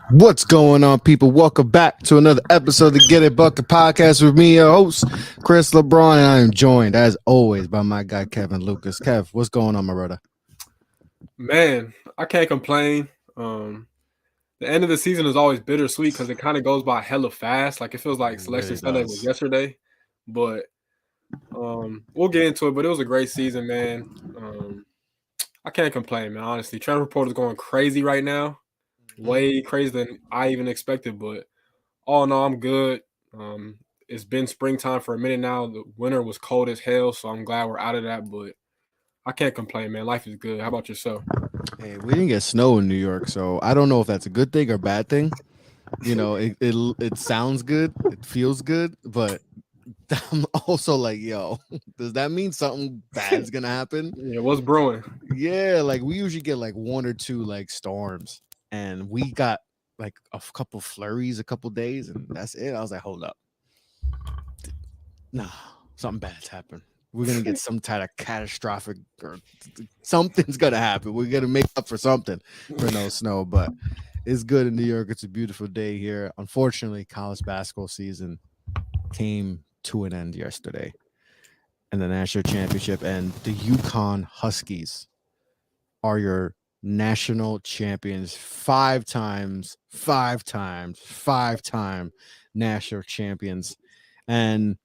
What's going on, people? Welcome back to another episode of the Get It Bucket podcast with me, your host, Chris LeBron, and I am joined, as always, by my guy, Kevin Lucas. Kev, what's going on, my brother? Man, I can't complain. The end of the season is always bittersweet because it kind of goes by hella fast. Like it feels like It Selection really Sunday was does. yesterday, but we'll get into it. But it was a great season, man. I can't complain, man. Honestly, transfer portal is going crazy right now, way crazier than I even expected. But all in all, I'm good. It's been springtime for a minute now. The winter was cold as hell, so I'm glad we're out of that. But I can't complain, man. Life is good. How about yourself? Hey, we didn't get snow in New York, so I don't know if that's a good thing or bad thing. You know, it sounds good, it feels good, but I'm also like, yo, does that mean something bad's gonna happen? Yeah, what's brewing? Yeah, like we usually get like one or two like storms, and we got like a couple flurries, a couple days, and that's it. I was like, hold up, nah, something bad's happened. We're gonna get some kind of catastrophic or something's gonna happen. We're gonna make up for something for no snow, but it's good in New York. It's a beautiful day here. Unfortunately, college basketball season came to an end yesterday in the national championship, and the Uconn Huskies are your national champions, five-time national champions. And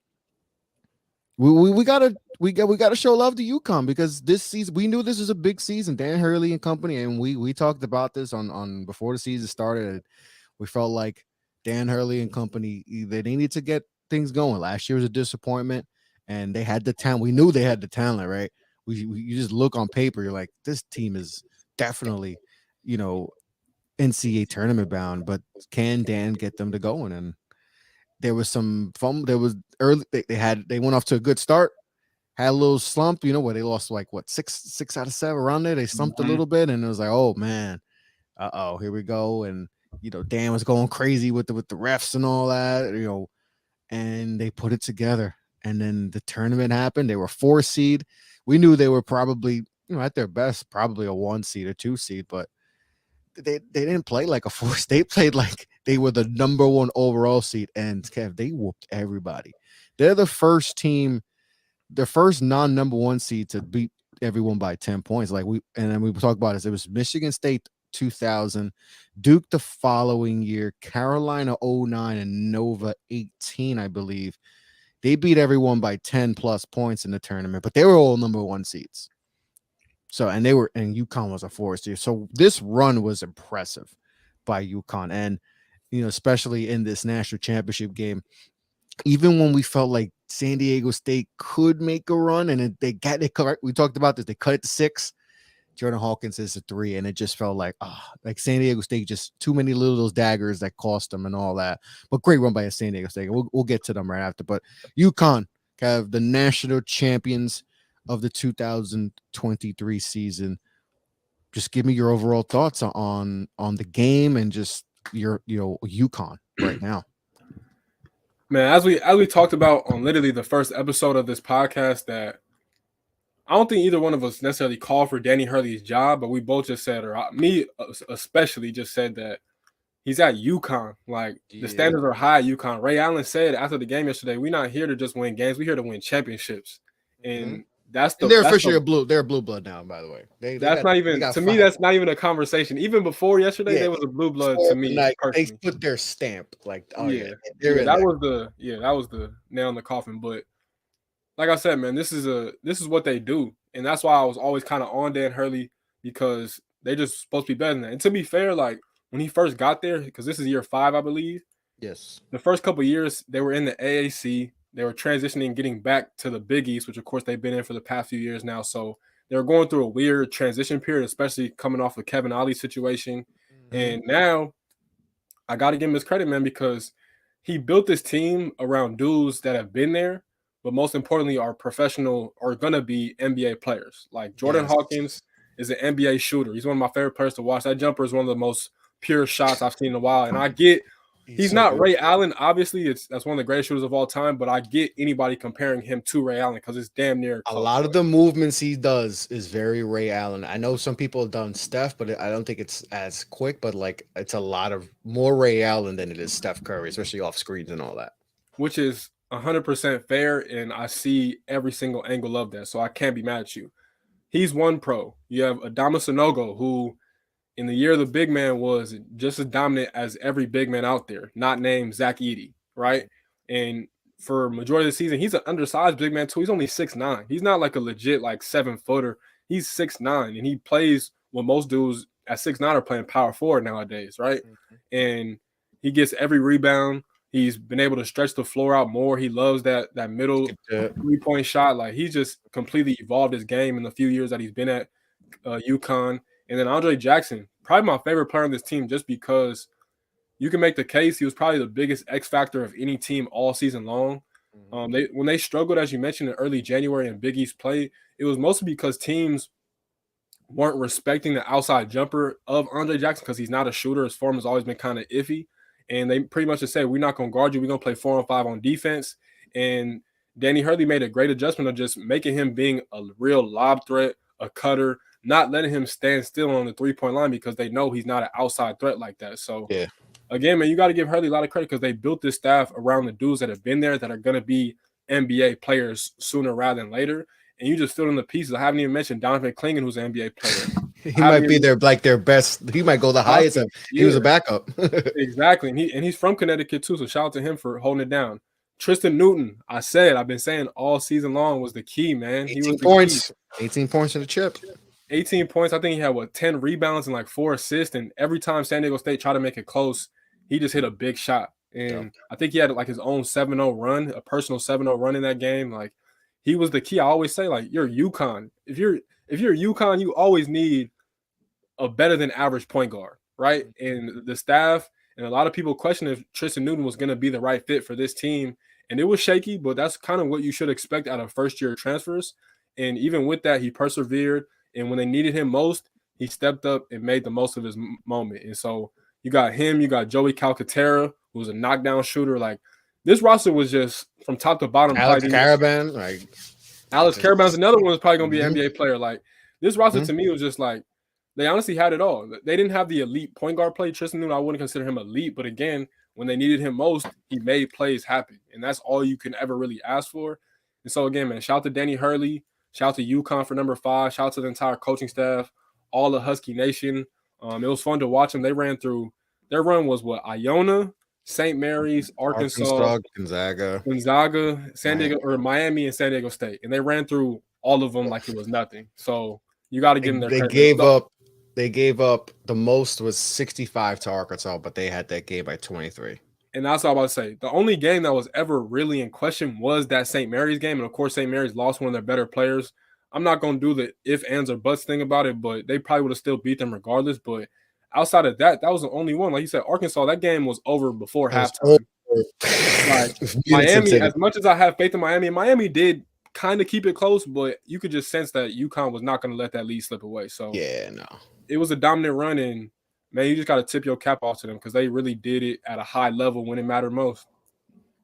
we gotta show love to UConn because this season we knew this was a big season. Dan Hurley and company, and we talked about this on before the season started. We felt like Dan Hurley and company they needed to get things going. Last year was a disappointment, and they had the talent. We knew they had the talent, right? You just look on paper, you're like, this team is definitely, you know, NCAA tournament bound. But can Dan get them to going? And there was some fun. There was early. They went off to a good start. Had a little slump, where they lost like what six out of seven around there. They slumped a little bit, and it was like, oh man, here we go. And Dan was going crazy with the refs and all that, and they put it together. And then the tournament happened. They were 4 seed. We knew they were probably, at their best, probably a 1 seed or 2 seed, but they didn't play like a 4. They played like they were the number 1 overall seed. And Kev, they whooped everybody. They're the first team, the first non-number 1 seed to beat everyone by 10 points. And then we talk about this. It was Michigan State 2000, Duke the following year, Carolina 09, and Nova 18, I believe. They beat everyone by 10 plus points in the tournament, but they were all number 1 seeds. So, and UConn was a 4 seed. So this run was impressive by UConn. And, especially in this national championship game, even when we felt like San Diego State could make a run, and they correct. We talked about this. They cut it to 6. Jordan Hawkins is a 3, and it just felt like San Diego State, just too many little those daggers that cost them and all that. But great run by San Diego State. We'll get to them right after. But UConn have the national champions of the 2023 season. Just give me your overall thoughts on the game and just your UConn right now. Man, as we talked about on literally the first episode of this podcast, that I don't think either one of us necessarily called for Danny Hurley's job, but we both just said, or me especially, just said that he's at UConn. Like the standards are high at UConn. Ray Allen said after the game yesterday, "We're not here to just win games. We're here to win championships." And they're officially they're a blue blood now, by the way. That's not even to me. That's not even a conversation. Even before yesterday, they was a blue blood to me. They put their stamp, like, that was the nail in the coffin. But like I said, man, this is what they do, and that's why I was always kind of on Dan Hurley, because they just supposed to be better than that. And to be fair, like when he first got there, because this is year 5, I believe. Yes. The first couple of years they were in the AAC. They were transitioning, getting back to the Big East, which of course they've been in for the past few years now. So they were going through a weird transition period, especially coming off of Kevin Ollie's situation. And now I got to give him his credit, man, because he built this team around dudes that have been there, but most importantly are professional or going to be NBA players. Like Jordan Hawkins is an NBA shooter. He's one of my favorite players to watch. That jumper is one of the most pure shots I've seen in a while. And I get He's He's so not good. Ray Allen. Obviously, that's one of the greatest shooters of all time. But I get anybody comparing him to Ray Allen because it's damn near A close. lot of the movements he does is very Ray Allen. I know some people have done Steph, but I don't think it's as quick. But like, it's a lot of more Ray Allen than it is Steph Curry, especially off screens and all that. Which is 100% fair, and I see every single angle of that. So I can't be mad at you. He's one pro. You have Adama Sanogo, who in the year the big man was just as dominant as every big man out there, not named Zach Edey, right? And for majority of the season, he's an undersized big man too. He's only 6'9". He's not like a legit like 7-footer. He's 6'9", and he plays what most dudes at 6'9" are playing power forward nowadays, right? And he gets every rebound. He's been able to stretch the floor out more. He loves that middle 3-point shot. Like he's just completely evolved his game in the few years that he's been at Uconn. And then Andre Jackson, probably my favorite player on this team, just because you can make the case he was probably the biggest X factor of any team all season long. When they struggled, as you mentioned, in early January and Big East play, it was mostly because teams weren't respecting the outside jumper of Andre Jackson because he's not a shooter. His form has always been kind of iffy. And they pretty much just said, we're not going to guard you. We're going to play 4-on-5 on defense. And Danny Hurley made a great adjustment of just making him being a real lob threat, a cutter, not letting him stand still on the 3-point line because they know he's not an outside threat like that. So, again, man, you got to give Hurley a lot of credit because they built this staff around the dudes that have been there that are going to be NBA players sooner rather than later. And you just fill in the pieces. I haven't even mentioned Donovan Clingan, who's an NBA player. He might be their best. He might go the highest. He was a backup. Exactly. And he's from Connecticut too. So shout out to him for holding it down. Tristan Newton, I've been saying all season long, was the key, man. 18 points. 18 points in the chip. 18 points. I think he had 10 rebounds and like 4 assists. And every time San Diego State tried to make it close, he just hit a big shot. And I think he had like his own 7-0 run, a personal 7-0 run in that game. Like he was the key. I always say, like, you're Uconn. If you're Uconn, you always need a better than average point guard, right? And the staff and a lot of people question if Tristan Newton was going to be the right fit for this team. And it was shaky, but that's kind of what you should expect out of first-year transfers. And even with that, he persevered. And when they needed him most, he stepped up and made the most of his moment. And so you got him, you got Joey Calcaterra, who was a knockdown shooter. Like, this roster was just from top to bottom. Alex Caravan. Alex Caravan's another one that's probably going to be an NBA player. Like, this roster to me was just like, they honestly had it all. They didn't have the elite point guard play. Tristan Newton, I wouldn't consider him elite. But again, when they needed him most, he made plays happen. And that's all you can ever really ask for. And so, again, man, shout out to Danny Hurley. Shout out to Uconn for number 5. Shout out to the entire coaching staff, all the Husky Nation. It was fun to watch them. They ran through – their run was what? Iona, St. Mary's, Arkansas, Gonzaga, San Diego – or Miami and San Diego State. And they ran through all of them like it was nothing. So you got to give them their credit. They gave up the most was 65 to Arkansas, but they had that game by 23. And that's what I was about to say. The only game that was ever really in question was that St. Mary's game. And, of course, St. Mary's lost one of their better players. I'm not going to do the if, ands, or buts thing about it, but they probably would have still beat them regardless. But outside of that, that was the only one. Like you said, Arkansas, that game was over before halftime. Like, Miami, as much as I have faith in Miami did kind of keep it close, but you could just sense that Uconn was not going to let that lead slip away. So, it was a dominant run, and man, you just got to tip your cap off to them because they really did it at a high level when it mattered most.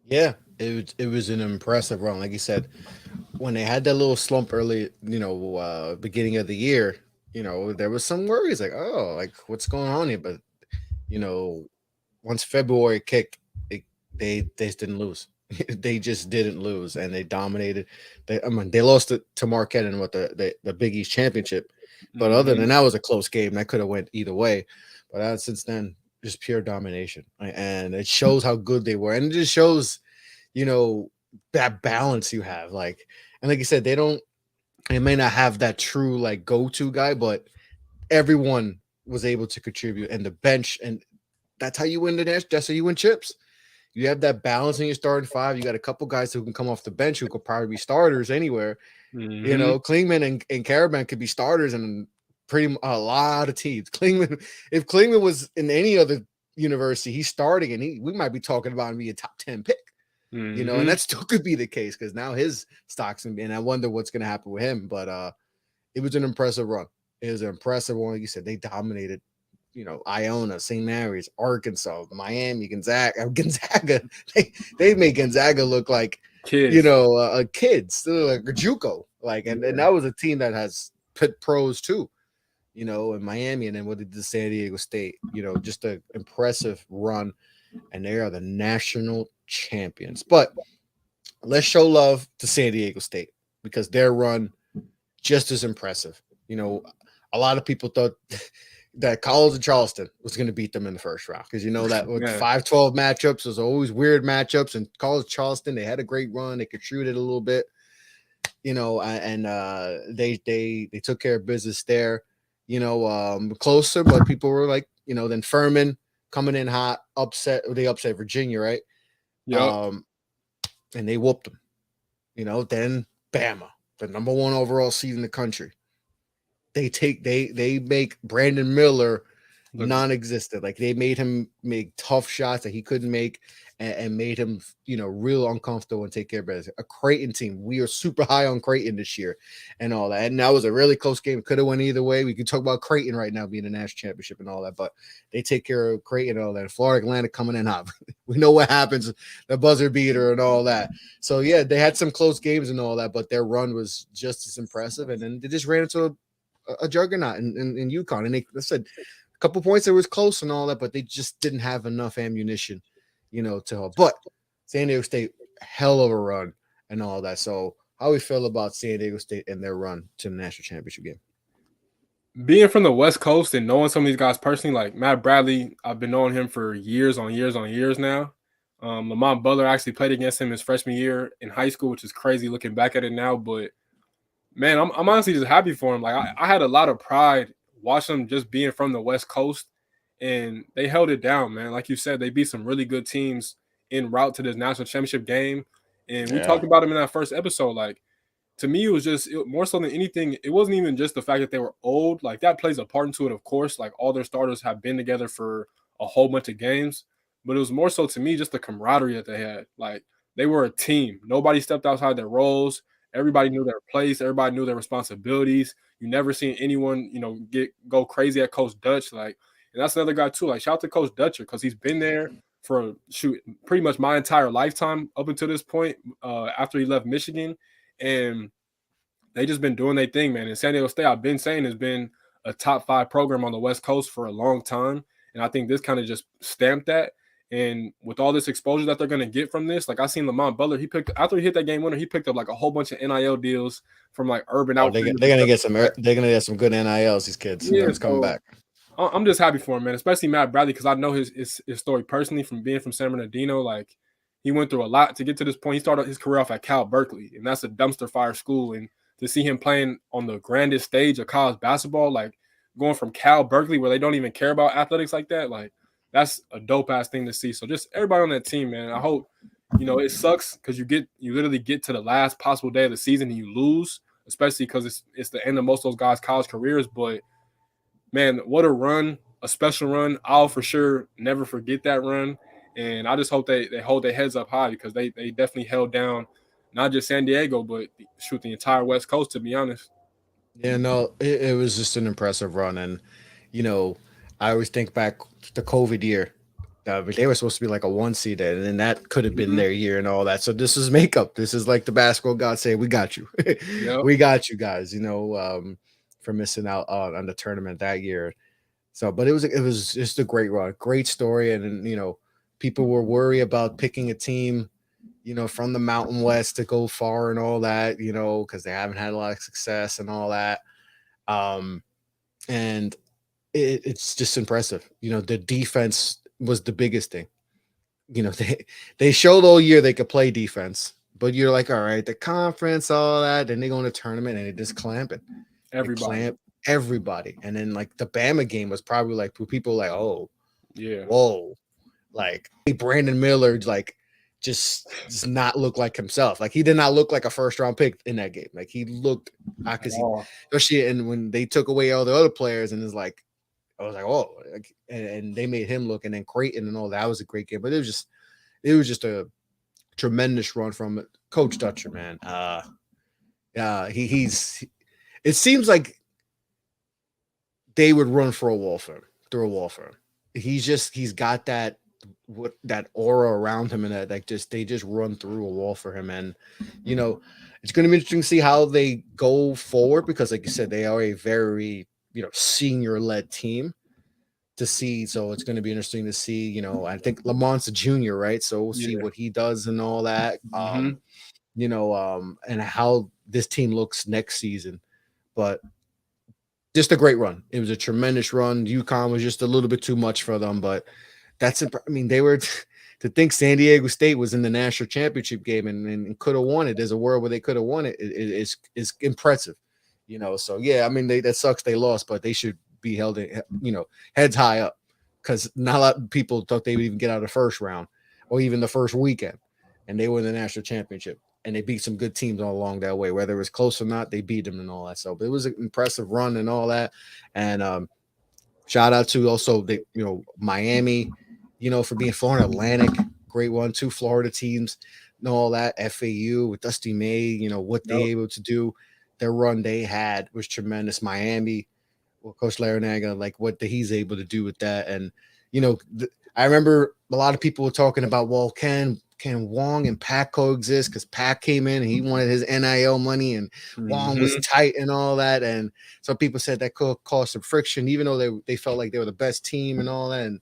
Yeah, it was an impressive run. Like you said, when they had that little slump early, beginning of the year, there was some worries like, oh, like what's going on here? But, once February kicked, they just didn't lose. They just didn't lose, and they dominated. They lost it to Marquette in the Big East championship. But other than that, was a close game. That could have went either way. But since then, just pure domination. And it shows how good they were. And it just shows, that balance you have. Like, and like you said, they may not have that true, like, go-to guy, but everyone was able to contribute. And the bench, and that's how you win that's how you win chips. You have that balance in your starting 5. You got a couple guys who can come off the bench who could probably be starters anywhere. Klingman and Caravan could be starters in a lot of teams. If Klingman was in any other university, he's starting, and we might be talking about him being a top 10 pick. And that still could be the case because now his stock's and I wonder what's going to happen with him. But it was an impressive run. It was an impressive one. Like you said, they dominated. Iona, St. Mary's, Arkansas, Miami, Gonzaga. Gonzaga, they made Gonzaga look like Kids. kids, like a JUCO, and that was a team that has put pros too, in Miami, and then what did the San Diego State, just an impressive run, and they are the national champions. But let's show love to San Diego State because their run just as impressive. A lot of people thought that College of Charleston was going to beat them in the first round because that with 5-12 matchups, there's always weird matchups. And College of Charleston, they had a great run. They contributed a little bit, and they took care of business there. Closer, but people were like, then Furman coming in hot, they upset Virginia, right? Yeah. And they whooped them. Then Bama, the number 1 overall seed in the country. They make Brandon Miller non-existent. Like they made him make tough shots that he couldn't make and made him, real uncomfortable and take care of business. A Creighton team. We are super high on Creighton this year and all that. And that was a really close game. Could have went either way. We could talk about Creighton right now being a national championship and all that, but they take care of Creighton and all that. Florida Atlantic coming in hot. We know what happens, the buzzer beater and all that. So yeah, they had some close games and all that, but their run was just as impressive. And then they just ran into a juggernaut in Uconn. And they said a couple points that was close and all that, but they just didn't have enough ammunition, to help. But San Diego State, hell of a run and all that. So how we feel about San Diego State and their run to the national championship game? Being from the West Coast and knowing some of these guys personally, like Matt Bradley, I've been knowing him for years on years now. Lamont Butler actually played against him his freshman year in high school, which is crazy looking back at it now. But man, I'm honestly just happy for him. Like I had a lot of pride watching them just being from the West Coast, and they held it down, man. Like you said, they beat some really good teams en route to this national championship game. And we talked about them in that first episode. Like to me, it was just more so than anything. It wasn't even just the fact that they were old. Like that plays a part into it, of course. Like all their starters have been together for a whole bunch of games, but it was more so to me just the camaraderie that they had. Like they were a team. Nobody stepped outside their roles. Everybody knew their place. Everybody knew their responsibilities. You never seen anyone, go crazy at Coach Dutch. Like, and that's another guy too. Like, shout out to Coach Dutcher because he's been there for pretty much my entire lifetime up until this point. After he left Michigan, and they just been doing their thing, man. And San Diego State, I've been saying, has been a top 5 program on the West Coast for a long time, and I think this kind of just stamped that. And with all this exposure that they're going to get from this, like I seen Lamont Butler, after he hit that game winner, he picked up like a whole bunch of NIL deals from like Urban Outfitters. They're gonna get some good NILs. These kids, it's coming back. I'm just happy for him, man. Especially Matt Bradley because I know his story personally from being from San Bernardino. Like he went through a lot to get to this point. He started his career off at Cal Berkeley, and that's a dumpster fire school. And to see him playing on the grandest stage of college basketball, like going from Cal Berkeley where they don't even care about athletics like that, like. That's a dope ass thing to see. So just everybody on that team, man. I hope, it sucks because you literally get to the last possible day of the season and you lose, especially because it's the end of most of those guys' college careers. But man, what a run, a special run. I'll for sure never forget that run. And I just hope they hold their heads up high because they definitely held down not just San Diego, but the entire West Coast, to be honest. Yeah, no, it was just an impressive run. And, I always think back to the COVID year. They were supposed to be like a 1 seed, and then that could have been their year and all that. So this is makeup. This is like the basketball god saying, "We got you, we got you guys." For missing out on the tournament that year. So, but it was just a great run, great story, and people were worried about picking a team, from the Mountain West to go far and all that, because they haven't had a lot of success and all that. And it's just impressive. The defense was the biggest thing. They showed all year they could play defense, but you're like, all right, the conference, all that, then they go in a tournament and they just clamp it. Everybody. And then like the Bama game was probably like people like, oh, yeah, whoa, like Brandon Miller, like just does not look like himself. Like he did not look like a first round pick in that game. Like he looked, especially, and when they took away all the other players, and it's like, I was like, oh, and they made him look, and then Creighton and all that was a great game. But it was just a tremendous run from Coach Dutcher, man. It seems like they would run for a wall for him through a wall for him. He's got that aura around him, and that like just they just run through a wall for him. And you know, it's going to be interesting to see how they go forward because, like you said, they are a very senior led team to see. So it's going to be interesting to see. I think Lamont's a junior, right? So we'll see Yeah. what he does and all that. Hmm. And how this team looks next season. But just a great run. It was a tremendous run. UConn was just a little bit too much for them, but I mean, they were to think San Diego State was in the national championship game and could have won it. There's a world where they could have won it. Is impressive, So yeah, I mean, that sucks they lost, but they should be held, heads high up because not a lot of people thought they would even get out of the first round or even the first weekend, and they were in the national championship. And they beat some good teams all along that way. Whether it was close or not, they beat them and all that. So but it was an impressive run and all that. And shout out to also Miami, for being Florida Atlantic, great one. Two Florida teams, and all that. FAU with Dusty May, what they able to do, their run they had was tremendous. Miami, well, Coach Larinaga, like what he's able to do with that, and I remember a lot of people were talking about, well, can Wong and Pac coexist? Because Pac came in and he wanted his NIL money, and Wong was tight and all that. And some people said that could cause some friction, even though they felt like they were the best team and all that. And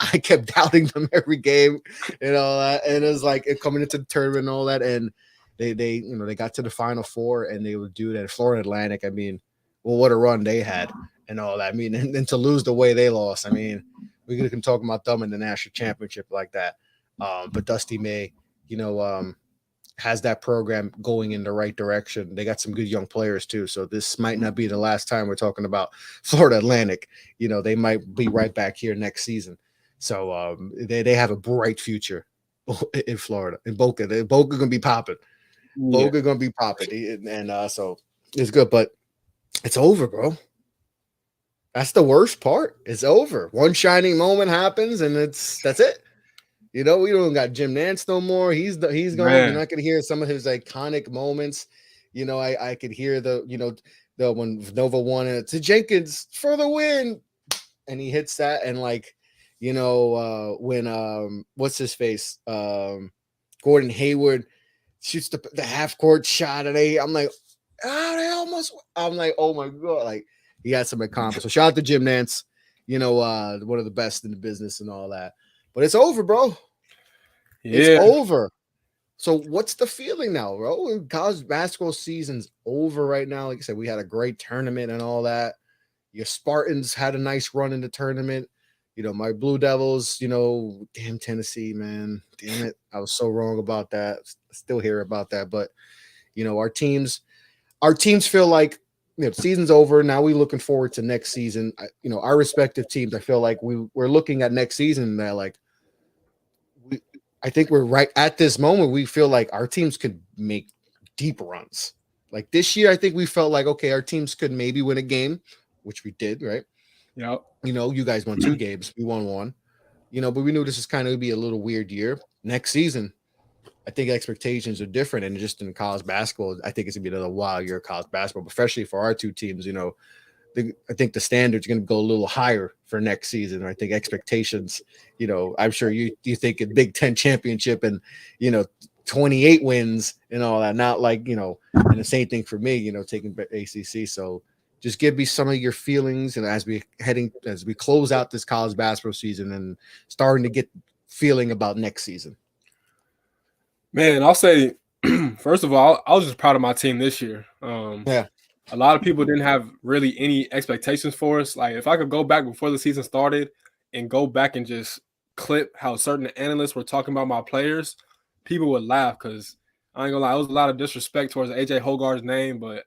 I kept doubting them every game and all that. And it was like coming into the tournament and all that. And they got to the Final Four and they would do that. Florida Atlantic, I mean, well, what a run they had and all that. I mean, and to lose the way they lost, I mean, we can talk about them in the national championship like that. But Dusty May, has that program going in the right direction. They got some good young players too. So this might not be the last time we're talking about Florida Atlantic. They might be right back here next season. So they have a bright future in Florida. In Boca. Boca gonna be popping. Yeah. Boca gonna be popping. And so it's good, but it's over, bro. That's the worst part. It's over. One shining moment happens, and that's it. We don't got Jim Nance no more. He's gone. Man. You're not gonna hear some of his iconic moments. I could hear the when Nova won it to Jenkins for the win, and he hits that, and when what's his face, Gordon Hayward shoots the half court shot at I'm like, I'm like, oh my god, like he had some accomplishments. So shout out to Jim Nance, one of the best in the business and all that. But it's over, bro. Yeah. It's over. So what's the feeling now, bro? College basketball season's over right now. Like I said, we had a great tournament and all that. Your Spartans had a nice run in the tournament. My Blue Devils, damn Tennessee, man. Damn it. I was so wrong about that. Still hear about that. But, our teams feel like, season's over. Now we're looking forward to next season. Our respective teams, I feel like we're looking at next season and they're like, I think we're right at this moment. We feel like our teams could make deep runs. Like this year, I think we felt like, okay, our teams could maybe win a game, which we did, right? Yeah. You guys won 2 games. We won 1. But we knew this is kind of be a little weird year. Next season, I think expectations are different. And just in college basketball, I think it's going to be another wild year of college basketball, especially for our 2 teams. I think the standards are going to go a little higher for next season. I think expectations, I'm sure you think a Big Ten championship and, 28 wins and all that, not like, and the same thing for me, taking ACC. So just give me some of your feelings. And as we close out this college basketball season and starting to get feeling about next season. Man, I'll say, first of all, I was just proud of my team this year. Yeah. A lot of people didn't have really any expectations for us. Like if I could go back before the season started and go back and just clip how certain analysts were talking about my players, people would laugh because I ain't gonna lie, it was a lot of disrespect towards AJ Hogarth's name, but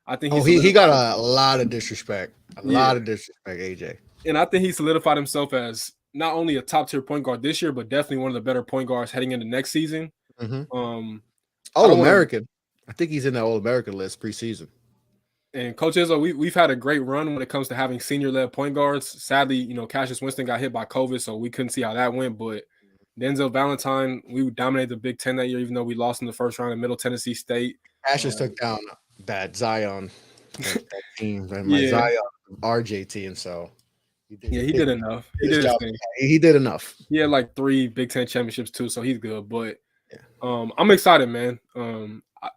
I think he got a lot of disrespect. A lot of disrespect, AJ. And I think he solidified himself as not only a top tier point guard this year, but definitely one of the better point guards heading into next season. All-American. I think he's in the All-American list preseason. And Coach Izzo, we've had a great run when it comes to having senior-led point guards. Sadly, Cassius Winston got hit by COVID, so we couldn't see how that went. But Denzel Valentine, we dominated the Big Ten that year, even though we lost in the first round in Middle Tennessee State. Cassius took down that Zion that team, my Zion RJ team. So Yeah, he did enough. He did his did his job. thing. He did enough. He had like 3 Big Ten championships too, so he's good. But Yeah. I'm excited, man.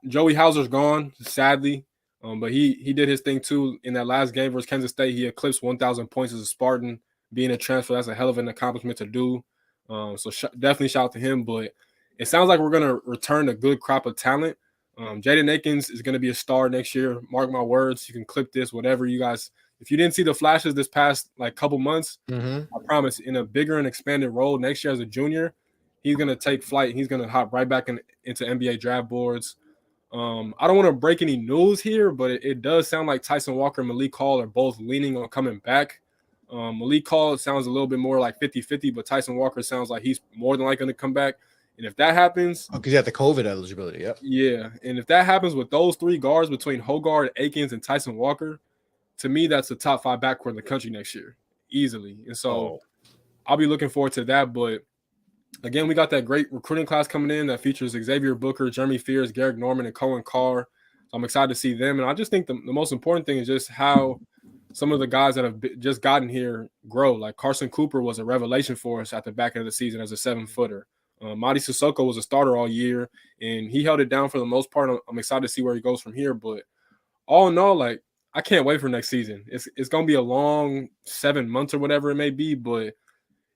Joey Hauser's gone, sadly. But he did his thing too in that last game versus Kansas State. He eclipsed 1,000 points as a Spartan. Being a transfer, that's a hell of an accomplishment to do. So definitely shout out to him. But it sounds like we're gonna return a good crop of talent. Jaden Akins is gonna be a star next year. Mark my words. You can clip this, whatever you guys. If you didn't see the flashes this past like couple months, I promise in a bigger and expanded role next year as a junior, he's gonna take flight. He's gonna hop right back into NBA draft boards. I don't want to break any news here, but it does sound like Tyson Walker and Malik Hall are both leaning on coming back. Malik Hall sounds a little bit more like 50-50, but Tyson Walker sounds like he's more than likely going to come back. And if that happens, because you have the COVID eligibility. Yep. Yeah. And if that happens with those 3 guards between Hogard, Akins, and Tyson Walker, to me, that's the top 5 backcourt in the country next year, easily. And so I'll be looking forward to that. But again, we got that great recruiting class coming in that features Xavier Booker, Jeremy Fears, Garrick Norman, and Cohen Carr. So I'm excited to see them. And I just think the most important thing is just how some of the guys that have just gotten here grow. Like Carson Cooper was a revelation for us at the back end of the season as a 7-footer. Madi Sissoko was a starter all year, and he held it down for the most part. I'm excited to see where he goes from here. But all in all, like, I can't wait for next season. It's going to be a long 7 months or whatever it may be, but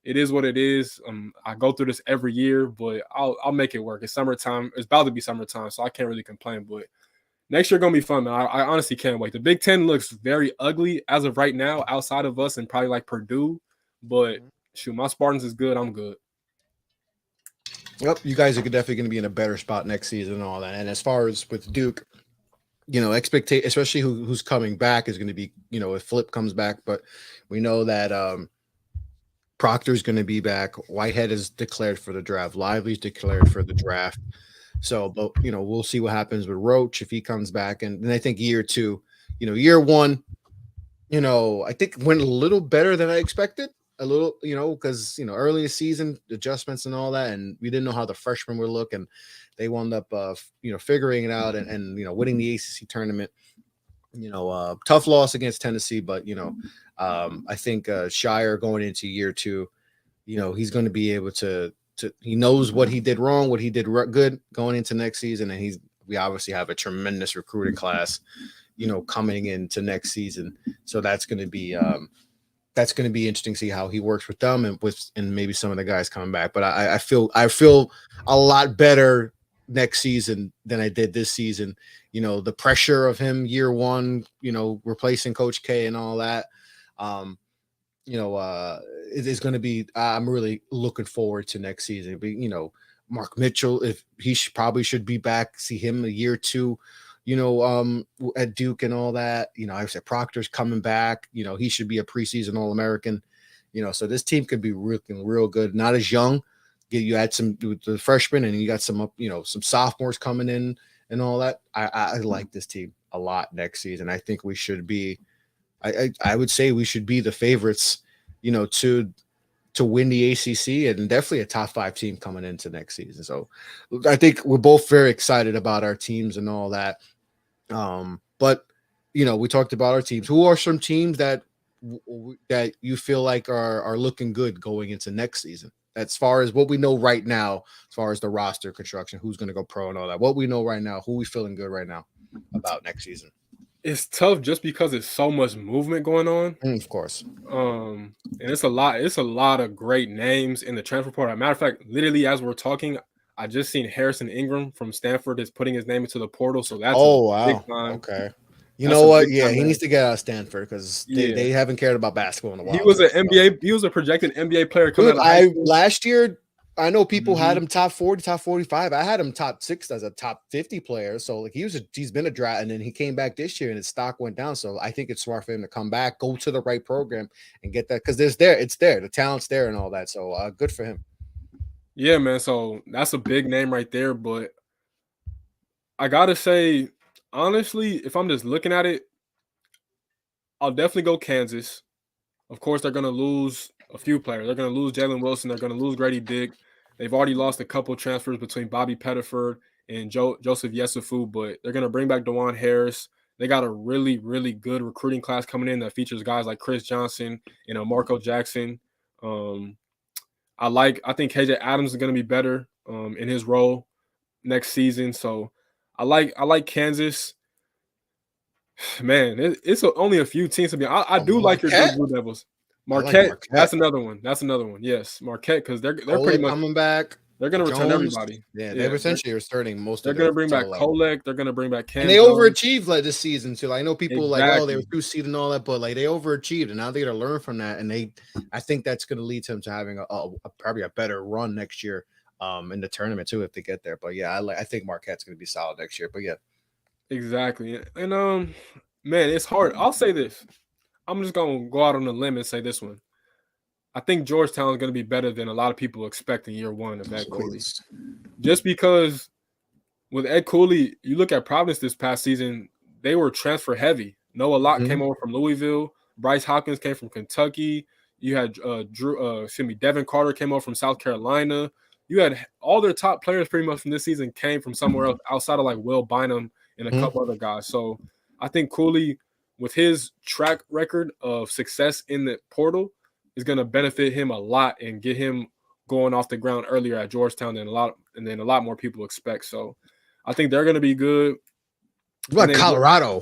it is what it is. I go through this every year, but I'll make it work. It's summertime. It's about to be summertime, so I can't really complain. But next year going to be fun, man. I honestly can't wait. The Big Ten looks very ugly as of right now, outside of us and probably like Purdue. But shoot, my Spartans is good. I'm good. Yep, you guys are definitely going to be in a better spot next season and all that. And as far as with Duke, expectation, especially who's coming back, is going to be, if Flip comes back. But we know that Proctor's going to be back. Whitehead is declared for the draft. Lively's declared for the draft. So, but we'll see what happens with Roach if he comes back. And then I think year 2, year 1, I think went a little better than I expected. A little, because early in the season adjustments and all that, and we didn't know how the freshmen would look, and they wound up, figuring it out and winning the ACC tournament. Tough loss against Tennessee, but I think Shire going into year 2, he's going to be able to he knows what he did wrong, what he did good going into next season, and we obviously have a tremendous recruiting class, coming into next season, so that's going to be interesting to see how he works with them and maybe some of the guys coming back. But I feel a lot better next season than I did this season. The pressure of him year 1, replacing Coach K and all that. It is going to be. I'm really looking forward to next season. But Mark Mitchell, if he probably should be back, see him a year 2. At Duke and all that, I said Proctor's coming back, he should be a preseason All-American, so this team could be real good. Not as young. You had some with the freshmen and you got some some sophomores coming in and all that. I like this team a lot next season. I think we should be, I would say we should be the favorites, to win the ACC and definitely a top 5 team coming into next season. So I think we're both very excited about our teams and all that. But we talked about our teams. Who are some teams that you feel like are looking good going into next season? As far as what we know right now, as far as the roster construction, who's going to go pro and all that, what we know right now, who we feeling good right now about next season? It's tough just because there's so much movement going on. Of course. And it's a lot of great names in the transfer portal. As a matter of fact, literally as we're talking, I just seen Harrison Ingram from Stanford is putting his name into the portal. So that's wow. big time. Okay. You know what? Yeah, he needs to get out of Stanford because they haven't cared about basketball in a while. He was He was a projected NBA player coming out of high school. Last year, I know people had him top 40, top 45. I had him top 6 as a top 50 player. So like he's been a draft, and then he came back this year and his stock went down. So I think it's smart for him to come back, go to the right program, and get that because it's there, the talent's there, and all that. So good for him. Yeah, man. So that's a big name right there. But I gotta say, honestly, if I'm just looking at it, I'll definitely go Kansas. Of course, they're gonna lose a few players. They're gonna lose Jalen Wilson. They're gonna lose Grady Dick. They've already lost a couple transfers between Bobby Pettiford and Joseph Yesufu, but they're gonna bring back DeJuan Harris. They got a really, really good recruiting class coming in that features guys like Chris Johnson and Marco Jackson. I think KJ Adams is going to be better in his role next season. So I like Kansas. Man, it's only a few teams to be. I do like your Duke Marquette. Blue Devils. I like Marquette, that's Marquette. another one. That's another one. Yes, Marquette, because they're pretty Oleg much coming back. they're going to return Jones. everybody. Yeah, they Yeah, were essentially returning most they're of going their to bring back skill level. Kolek. They're going to bring back And Cam they Jones. overachieved like this season too. Like, I know people like, oh, they were Exactly. 2 seed and all that, but like they overachieved, and now they got to learn from that. And I think that's going to lead to them to having probably a better run next year, in the tournament too if they get there. But yeah, I think Marquette's going to be solid next year. But yeah, Exactly. And man, it's hard. I'll say this. I'm just gonna go out on a limb and say this one. I think Georgetown is gonna be better than a lot of people expect in year one of Ed Cooley. please. Just because with Ed Cooley, you look at Providence this past season, they were transfer heavy. Noah Locke came over from Louisville. Bryce Hopkins came from Kentucky. You had Devin Carter came over from South Carolina. You had all their top players pretty much from this season came from somewhere else outside of like Will Bynum and a couple other guys. So I think Cooley, with his track record of success in the portal, is going to benefit him a lot and get him going off the ground earlier at Georgetown than a lot more people expect. So I think they're going to be good. What about Colorado?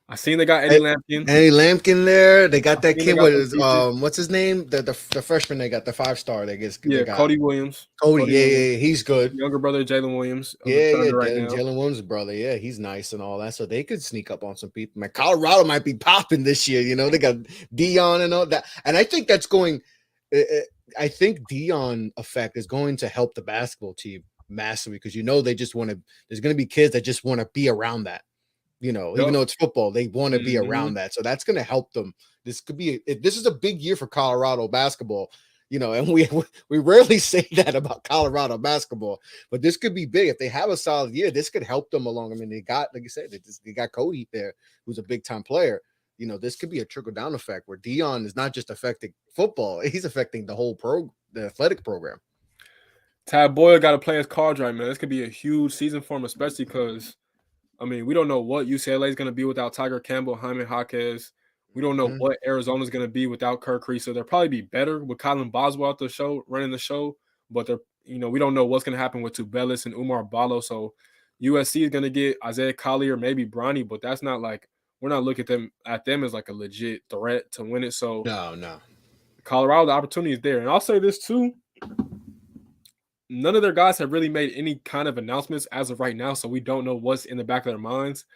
I seen they got Eddie Lampkin. Eddie Lampkin there. They got that kid with what's his name? The freshman they got, the 5-star. They got Cody Williams. Cody, yeah, he's good. Younger brother Jalen Williams. Jalen Williams' brother. Yeah, he's nice and all that. So they could sneak up on some people. Man, Colorado might be popping this year. You know, they got Dion and all that. And I think that's going. I think Dion effect is going to help the basketball team massively because they just want to. There's going to be kids that just want to be around that. Even though it's football, they want to be around that. So that's going to help them. This is a big year for Colorado basketball, and we rarely say that about Colorado basketball, but this could be big. If they have a solid year, this could help them along. I mean, they got, like you said, they got Cody there, who's a big time player. This could be a trickle down effect where Dion is not just affecting football. He's affecting the whole the athletic program. Tad Boyle got to play his cards right, man. This could be a huge season for him, especially because, I mean, we don't know what UCLA is going to be without Tiger Campbell, Jaime Jaquez. We don't know what Arizona is going to be without Kirk Kriisa. They'll probably be better with Colin Boswell at the show, running the show. But we don't know what's going to happen with Tubelis and Umar Ballo. So USC is going to get Isaiah Collier, maybe Bronny, but that's not like we're not looking at them as like a legit threat to win it. So no. Colorado, the opportunity is there. And I'll say this too. None of their guys have really made any kind of announcements as of right now, so we don't know what's in the back of their minds.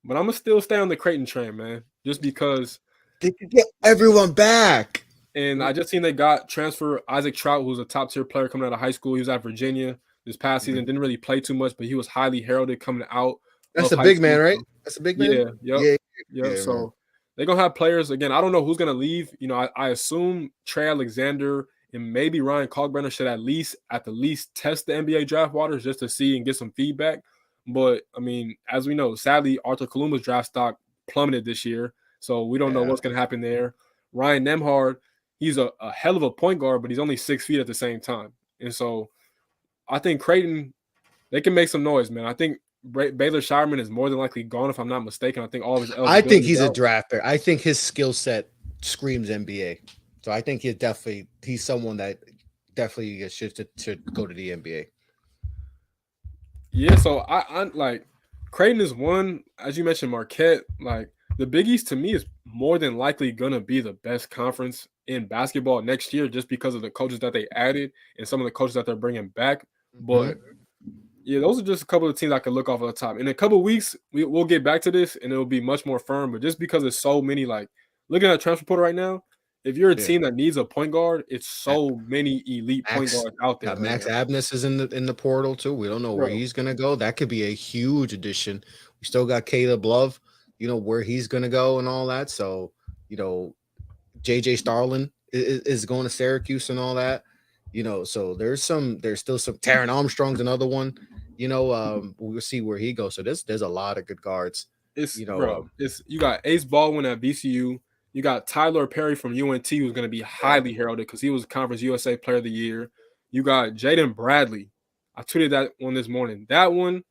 But I'm going to still stay on the Creighton train, man, just because they could get everyone back. And I just seen they got transfer Isaac Trout, who's a top-tier player coming out of high school. He was at Virginia this past season. Didn't really play too much, but he was highly heralded coming out. That's a big man, right? That's a big man? Yeah. So they're going to have players. Again, I don't know who's going to leave. I assume Trey Alexander and maybe Ryan Kalkbrenner should at the least test the NBA draft waters just to see and get some feedback. But, I mean, as we know, sadly, Arthur Kaluma's draft stock plummeted this year. So we don't know what's going to happen there. Ryan Nembhard, he's a hell of a point guard, but he's only 6 feet at the same time. And so I think Creighton, they can make some noise, man. I think Baylor Shireman is more than likely gone, if I'm not mistaken. I think all of his I think he's a drafter. I think his skill set screams NBA. So I think he's someone that definitely should go to the NBA. Yeah, so I like Creighton is one, as you mentioned, Marquette. Like the Big East to me is more than likely gonna be the best conference in basketball next year, just because of the coaches that they added and some of the coaches that they're bringing back. But yeah, those are just a couple of teams I could look off at the top. In a couple of weeks, we'll get back to this and it'll be much more firm. But just because there's so many, like looking at transfer portal right now, if you're a team that needs a point guard, it's so many elite point guards out there. Max Abness is in the portal too. We don't know where he's gonna go. That could be a huge addition. We still got Caleb Love, where he's gonna go and all that. So, JJ Starlin is going to Syracuse and all that. So there's still some. Taron Armstrong's another one. We'll see where he goes. So there's a lot of good guards. You got Ace Baldwin at VCU. You got Tyler Perry from UNT, who's going to be highly heralded because he was Conference USA Player of the Year. You got Jaden Bradley. I tweeted that one this morning. That one,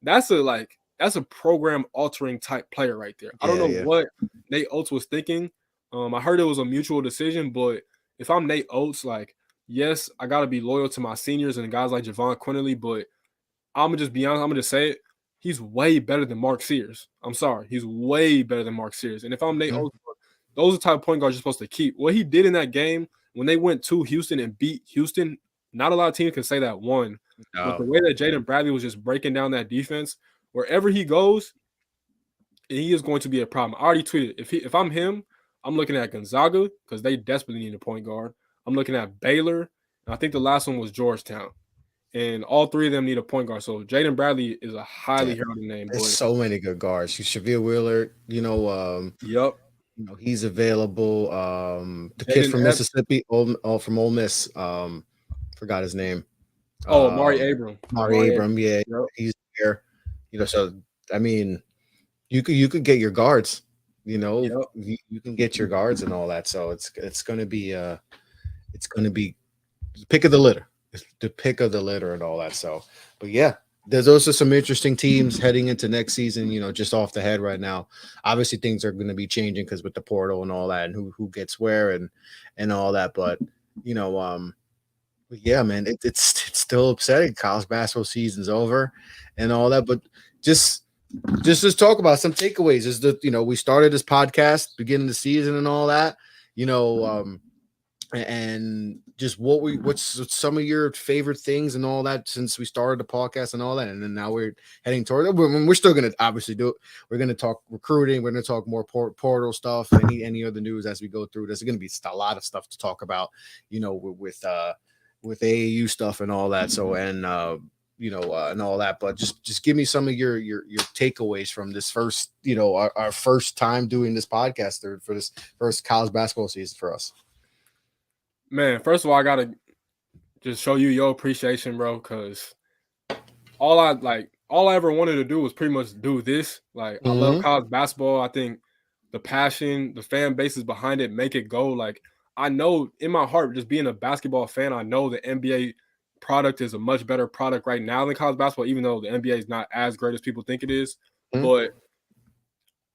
that's a that's a program altering type player right there. I don't Yeah, know yeah. what Nate Oates was thinking. I heard it was a mutual decision, but if I'm Nate Oates, like, yes, I gotta be loyal to my seniors and guys like Javon Quinterly, but I'm gonna just be honest. I'm gonna just say it. He's way better than Mark Sears. I'm sorry, he's way better than Mark Sears. And if I'm Nate Oates, those are the type of point guards you're supposed to keep. What he did in that game when they went to Houston and beat Houston, not a lot of teams can say that won. But the No. way that Jaden Bradley was just breaking down that defense, wherever he goes, he is going to be a problem. I already tweeted if I'm him, I'm looking at Gonzaga because they desperately need a point guard. I'm looking at Baylor, and I think the last one was Georgetown, and all three of them need a point guard. So Jaden Bradley is a highly heralded name. There's But so many good guards. Shavir Wheeler, yep, he's available. The kid Jaden from Epps. Mississippi, from Ole Miss, forgot his name. Oh, Amari Abram. Mari Abram, yeah, Yep. he's there. So I mean, you could get your guards. You can get your guards and all that. So it's gonna be the pick of the litter. It's the pick of the litter and all that. So, but yeah, there's also some interesting teams heading into next season. Just off the head right now. Obviously, things are going to be changing because with the portal and all that, and who gets where and all that. But yeah, man, it's still upsetting. College basketball season's over and all that. But just talk about some takeaways. Is that we started this podcast beginning of the season and all that. And just what's some of your favorite things and all that since we started the podcast and all that, and then now we're heading toward it. We're still going to obviously do it. We're going to talk recruiting. We're going to talk more portal stuff. Any other news as we go through. There's going to be a lot of stuff to talk about. With AAU stuff and all that. So and all that. But just give me some of your takeaways from this first our first time doing this podcast for this first college basketball season for us. Man, first of all, I gotta just show you your appreciation, bro, because all I ever wanted to do was pretty much do this. Like, I love college basketball. I think the passion, the fan bases behind it make it go. Like, I know in my heart, just being a basketball fan, I know the NBA product is a much better product right now than college basketball, even though the NBA is not as great as people think it is. But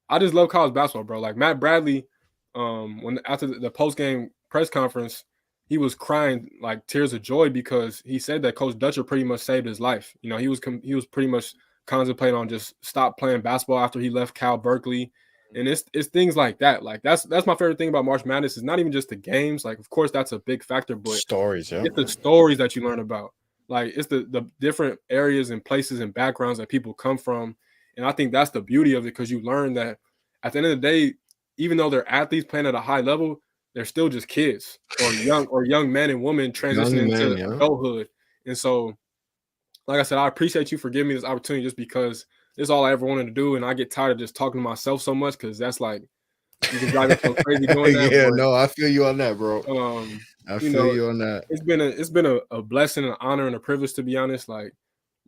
I just love college basketball, bro. Like, Matt Bradley, after the post-game press conference, he was crying like tears of joy because he said that Coach Dutcher pretty much saved his life. He was pretty much contemplating on just stop playing basketball after he left Cal Berkeley. And it's things like that. Like, that's my favorite thing about March Madness. It's not even just the games. Like, of course, that's a big factor, but stories, yeah. It's the stories that you learn about. Like, it's the different areas and places and backgrounds that people come from. And I think that's the beauty of it, because you learn that at the end of the day, even though they're athletes playing at a high level, they're still just kids or young men and women transitioning into adulthood. And so, like I said, I appreciate you for giving me this opportunity, just because this is all I ever wanted to do. And I get tired of just talking to myself so much, because that's like, you can drive me so crazy doing that. Yeah, no, I feel you on that, bro. I feel you on that. It's been a blessing, an honor, and a privilege, to be honest. Like,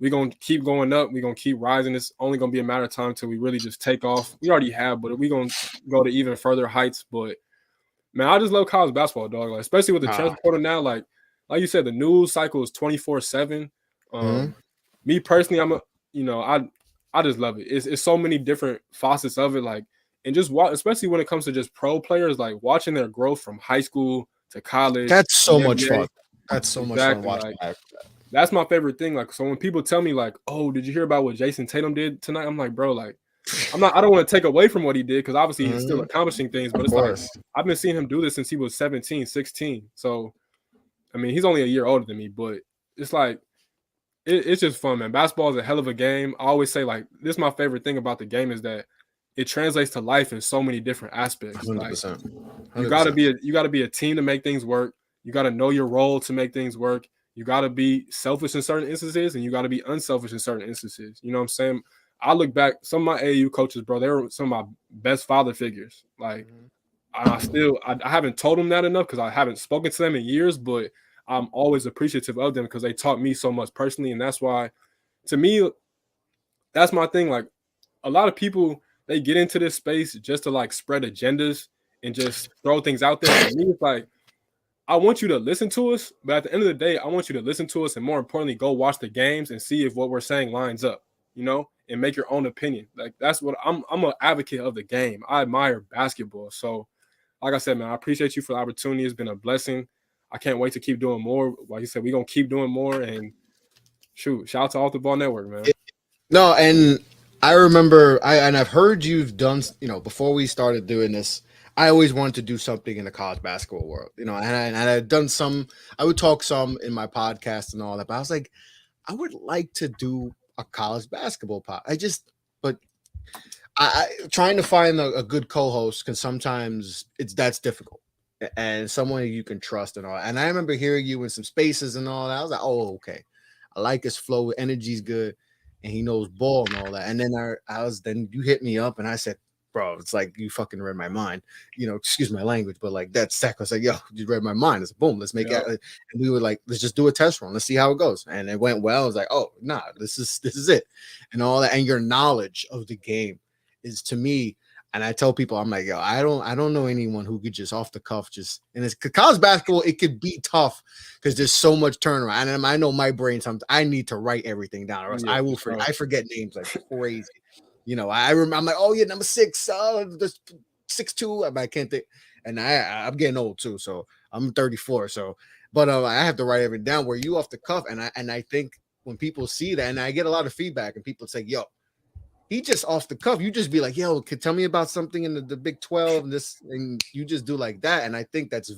we're going to keep going up. We're going to keep rising. It's only going to be a matter of time till we really just take off. We already have, but we're going to go to even further heights. But man, I just love college basketball, dog. Like, especially with the transfer portal now. Like you said, the news cycle is 24/7. Me personally, I just love it. It's so many different facets of it. Like, and just especially when it comes to just pro players, like watching their growth from high school to college. That's so much fun. That's so much fun watching that. That's my favorite thing. Like, so when people tell me like, "Oh, did you hear about what Jason Tatum did tonight?" I'm like, bro, like, I don't want to take away from what he did, because obviously he's still accomplishing things, but it's like, I've been seeing him do this since he was 17, 16. So, I mean, he's only a year older than me, but it's like, it's just fun, man. Basketball is a hell of a game. I always say, like, this is my favorite thing about the game, is that it translates to life in so many different aspects. 100%. Like, you gotta be a team to make things work. You gotta know your role to make things work. You gotta be selfish in certain instances, and you gotta be unselfish in certain instances. You know what I'm saying? I look back, some of my AAU coaches, bro, they were some of my best father figures. Like, I haven't told them that enough, because I haven't spoken to them in years, but I'm always appreciative of them, because they taught me so much personally. And that's why, to me, that's my thing. Like, a lot of people, they get into this space just to like spread agendas and just throw things out there. For me, it's like, I want you to listen to us, but at the end of the day, I want you to listen to us, and more importantly, go watch the games and see if what we're saying lines up. and make your own opinion. Like that's what I'm an advocate of the game. I admire basketball. So like I said, man, I appreciate you for the opportunity. It's been a blessing. I can't wait to keep doing more. Like you said, we're gonna keep doing more, and shoot, shout out to Off the Ball Network, man. No, and I remember I've heard you've done, before we started doing this, I always wanted to do something in the college basketball world, and I'd done some, I would talk some in my podcast and all that, but I was like, I would like to do a college basketball pod. But trying to find a good co-host, because sometimes that's difficult, and someone you can trust and all. And I remember hearing you in some spaces and all that. I was like, oh, okay, I like his flow, energy's good, and he knows ball and all that. And then then you hit me up, and I said, bro, it's like you fucking read my mind. Excuse my language, but like that sec was like, yo, you read my mind. It's boom, let's make it. And we were like, let's just do a test run. Let's see how it goes. And it went well. I was like, oh, nah, this is it, and all that. And your knowledge of the game is, to me, and I tell people, I'm like, yo, I don't know anyone who could just off the cuff and it's college basketball. It could be tough because there's so much turnaround. And I know my brain sometimes I need to write everything down, or else I will forget. I forget names like crazy. I remember, I'm like, oh yeah, number 6, this 6'2", I can't think, and I'm getting old too, so I'm 34. So, but I have to write everything down. Where you off the cuff, and I think when people see that, and I get a lot of feedback, and people say, yo, he just off the cuff. You just be like, yo, could tell me about something in the Big 12 and this, and you just do like that. And I think that's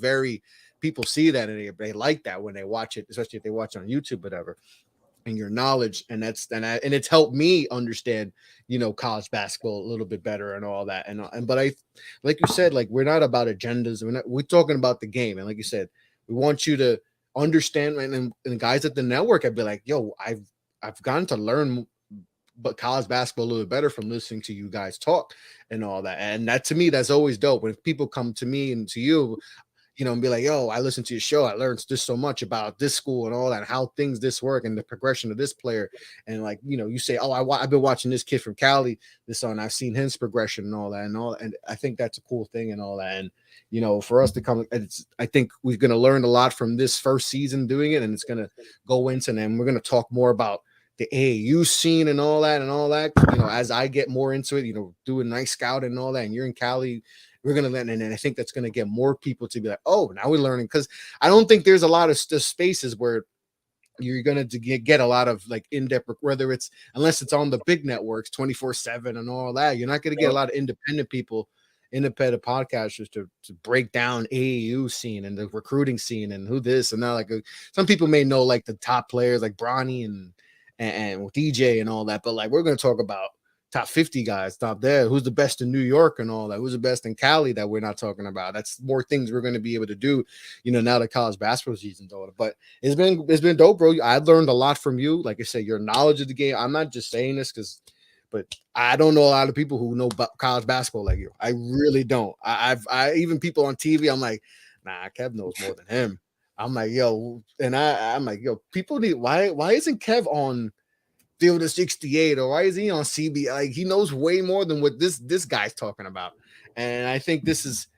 people see that and they like that when they watch it, especially if they watch it on YouTube, whatever. And your knowledge, and it's helped me understand, college basketball a little bit better and all that. But like you said, like, we're not about agendas. We're talking about the game. And like you said, we want you to understand. And guys at the network, I'd be like, yo, I've gotten to learn but college basketball a little bit better from listening to you guys talk and all that. And that, to me, that's always dope. When people come to me and to you, and be like, yo, I listened to your show, I learned just so much about this school and all that, and how things this work and the progression of this player. And like, you say, oh, I've been watching this kid from Cali, I've seen his progression and all that. And I think that's a cool thing and all that. And for us to come, I think we're going to learn a lot from this first season doing it, and it's going to go into, and we're going to talk more about the AAU scene and all that, as I get more into it, doing nice scouting and all that. And you're in Cali, we're going to learn. And I think that's going to get more people to be like, oh, now we're learning. Because I don't think there's a lot of spaces where you're going to get a lot of like in-depth, whether it's, unless it's on the big networks 24/7 and all that, you're not going to get a lot of independent podcasters to break down AAU scene and the recruiting scene and who this and that. Like, some people may know like the top players like Bronny and DJ and all that, but like, we're going to talk about top 50 guys, top there, who's the best in New York and all that, who's the best in Cali that we're not talking about. That's more things we're going to be able to do, now that college basketball season's over. But it's been dope, bro. I learned a lot from you. Like I said, your knowledge of the game. I'm not just saying this but I don't know a lot of people who know college basketball like you. I really don't. I even people on TV, I'm like, nah, Kev knows more than him. I'm like, yo, and I'm like, yo, people need, why isn't Kev on Field of 68, or why is he on CB? Like, he knows way more than what this guy's talking about. And I think this is,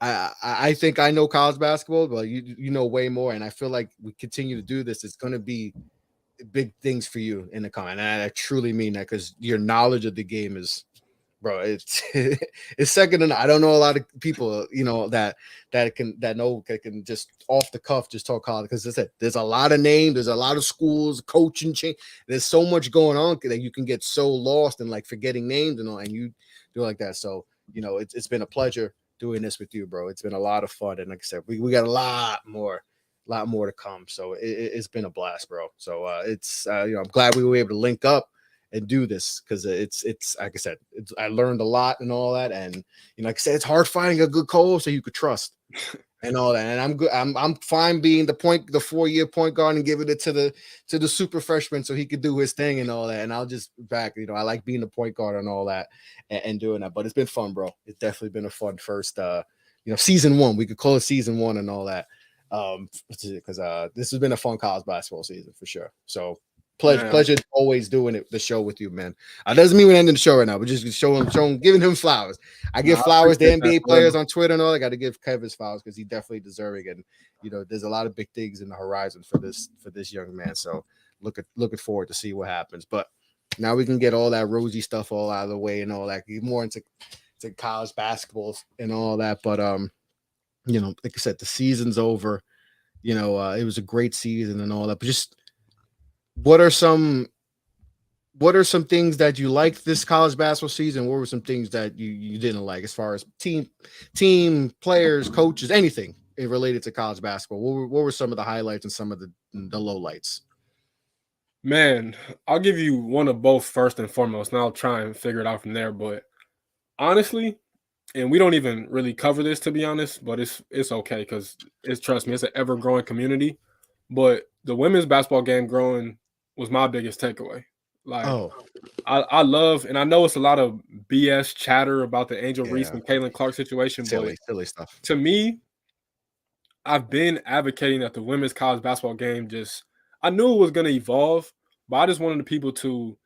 I think I know college basketball, but you know way more. And I feel like we continue to do this, it's going to be big things for you in the comment. And I truly mean that, because your knowledge of the game is, bro, it's it's second to none. I don't know a lot of people, that can just off the cuff just talk college, because there's a lot of names, there's a lot of schools, coaching change, there's so much going on that you can get so lost and like forgetting names and all, and you do like that. So it's been a pleasure doing this with you, bro. It's been a lot of fun, and like I said, we got a lot more to come. So it's been a blast, bro. So I'm glad we were able to link up and do this, because it's like I said, I learned a lot and all that. And like I said, it's hard finding a good co-host that you could trust and all that. And I'm good. I'm fine being the 4-year point guard and giving it to the super freshman so he could do his thing and all that. And I'll just back. I like being the point guard and all that and doing that. But it's been fun, bro. It's definitely been a fun first. Season 1. We could call it season 1 and all that. Because this has been a fun college basketball season for sure. So. Pleasure always doing the show with you, man. Doesn't mean we're ending the show right now, but just showing, giving him flowers. I give flowers to NBA players on Twitter and all. I got to give Kev his flowers because he definitely deserving. And there's a lot of big things in the horizon for this young man. So looking forward to see what happens. But now we can get all that rosy stuff all out of the way and all that. Get more into college basketball and all that. But like I said, the season's over. It was a great season and all that. But just what are some things that you liked this college basketball season? What were some things that you didn't like as far as team players, coaches, anything related to college basketball? What were some of the highlights and some of the lowlights? Man, I'll give you one of both first and foremost, and I'll try and figure it out from there. But honestly, and we don't even really cover this, to be honest, but it's okay because trust me, it's an ever growing community. But the women's basketball game growing was my biggest takeaway. Like, Oh, I love, and I know it's a lot of BS chatter about the Angel Reese yeah, and Caitlin Clark situation, but silly stuff. to me, I've been advocating that the women's college basketball game I knew it was going to evolve, but I just wanted the people to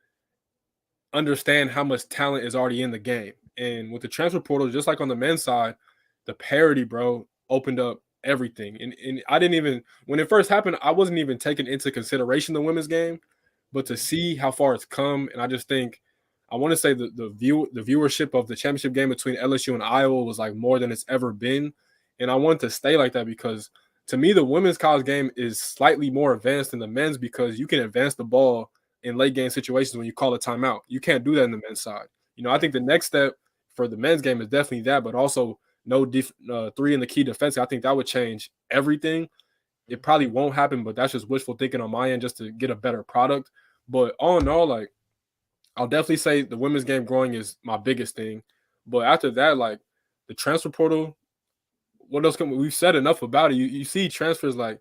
understand how much talent is already in the game. And with the transfer portal, just like on the men's side, the parity, bro, opened up everything. And I didn't even, when it first happened, I wasn't even taking into consideration the women's game, but to see how far it's come, and I just think, I want to say the viewership of the championship game between LSU and Iowa was like more than it's ever been. And I want to stay like that because to me, the women's college game is slightly more advanced than the men's because you can advance the ball in late game situations when you call a timeout. You can't do that in the men's side. I think the next step for the men's game is definitely that, but also no three in the key defense. I think that would change everything. It probably won't happen, but that's just wishful thinking on my end just to get a better product. But all in all, like, I'll definitely say the women's game growing is my biggest thing. But after that, like, the transfer portal, what else we've said enough about it. You see transfers like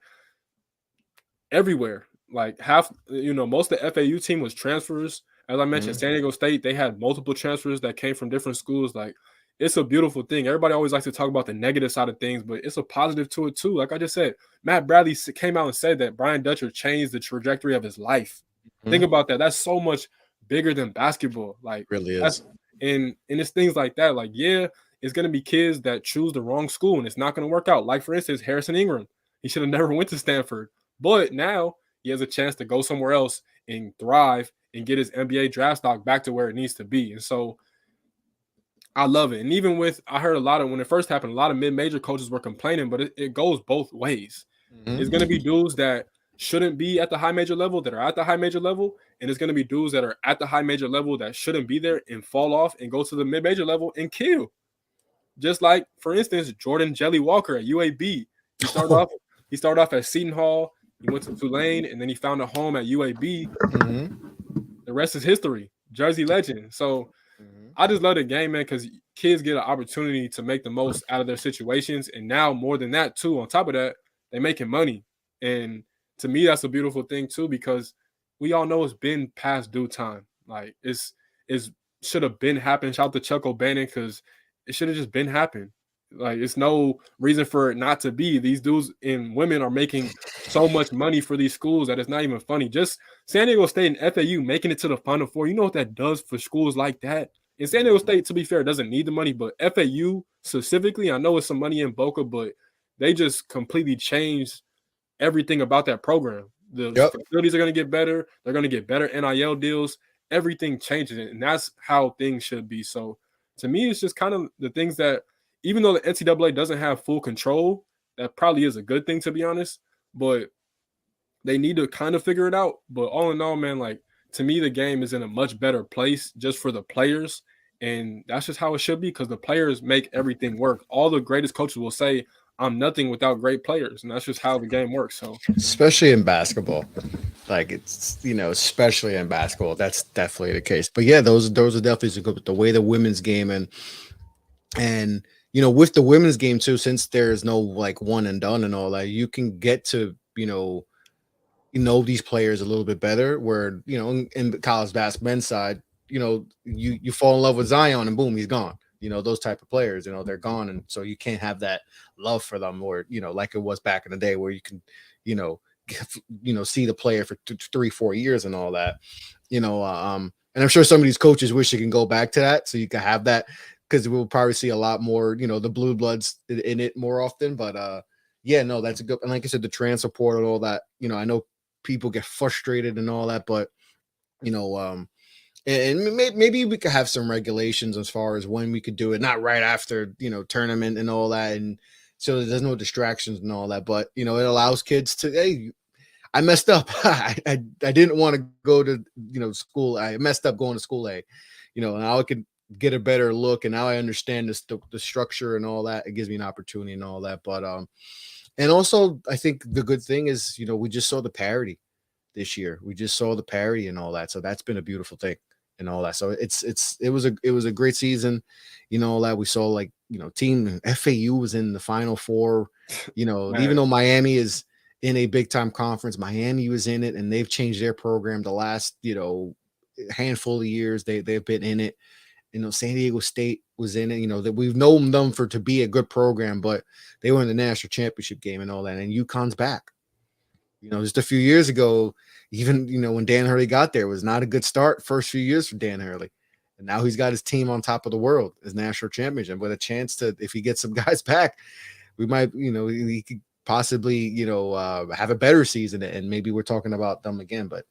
everywhere. Like most of the FAU team was transfers. As I mentioned, San Diego State, they had multiple transfers that came from different schools. Like, it's a beautiful thing. Everybody always likes to talk about the negative side of things, but it's a positive to it too. Like I just said, Matt Bradley came out and said that Brian Dutcher changed the trajectory of his life. Think about that. That's so much bigger than basketball. Like, Really is. And it's things like that. Like, yeah, it's going to be kids that choose the wrong school and it's not going to work out. Like, for instance, Harrison Ingram. He should have never went to Stanford. But now he has a chance to go somewhere else and thrive and get his NBA draft stock back to where it needs to be. And so I love it. And even I heard a lot of, when it first happened, a lot of mid-major coaches were complaining, but it goes both ways. It's going to be dudes that shouldn't be at the high major level that are at the high major level, and it's going to be dudes that are at the high major level that shouldn't be there and fall off and go to the mid-major level and kill. Just like, for instance, Jordan Jelly Walker at UAB. He started off at Seton Hall. He went to Tulane, and then he found a home at UAB. The rest is history. Jersey legend. So I just love the game, man, because kids get an opportunity to make the most out of their situations. And now, more than that, too, on top of that, they're making money. And to me, that's a beautiful thing, too, because we all know it's been past due time. Like, it's should have been happening. Shout out to Chuck O'Bannon, because it should have just been happening. Like, it's no reason for it not to be. These dudes and women are making so much money for these schools that it's not even funny. Just San Diego State and FAU making it to the Final Four, you know what that does for schools like that? And San Diego State, to be fair, doesn't need the money, but FAU specifically, I know it's some money in Boca, but they just completely changed everything about that program. The facilities are going to get better. They're going to get better NIL deals. Everything changes, and that's how things should be. So to me, it's just kind of the things that, even though the NCAA doesn't have full control, that probably is a good thing, to be honest, but they need to kind of figure it out. But all in all, man, like, to me, the game is in a much better place just for the players. And that's just how it should be, because the players make everything work. All the greatest coaches will say, I'm nothing without great players. And that's just how the game works. So, especially in basketball, like, it's, especially in basketball, that's definitely the case. But yeah, those are definitely the way the women's game and with the women's game too, since there's no like one and done and all that, you can get to, these players a little bit better, where, in the college basketball men's side, you fall in love with Zion and boom, he's gone. Those type of players, they're gone. And so you can't have that love for them, or, like it was back in the day where you can, see the player for 3-4 years and all that, and I'm sure some of these coaches wish you can go back to that so you can have that, because we'll probably see a lot more, the blue bloods in it more often. But yeah, no, that's a good. And like I said, the transfer portal and all that, I know people get frustrated and all that. But you know, and maybe we could have some regulations as far as when we could do it, not right after tournament and all that, and so there's no distractions and all that. But it allows kids to, hey, I messed up. I didn't want to go to school. I messed up going to school. Now I could get a better look, and now I understand the structure and all that. It gives me an opportunity and all that. But and also I think the good thing is we just saw the parity this year. We just saw the parity and all that. So that's been a beautiful thing and all that. So it was a great season, all that. We saw team FAU was in the Final Four, even though Miami is in a big time conference, Miami was in it, and they've changed their program the last handful of years. They've been in it. San Diego State was in it. That we've known them to be a good program, but they were in the national championship game and all that. And UConn's back. Just a few years ago, even when Dan Hurley got there, it was not a good start first few years for Dan Hurley. And now he's got his team on top of the world as national championship with a chance to, if he gets some guys back, we might, he could possibly, have a better season, and maybe we're talking about them again. But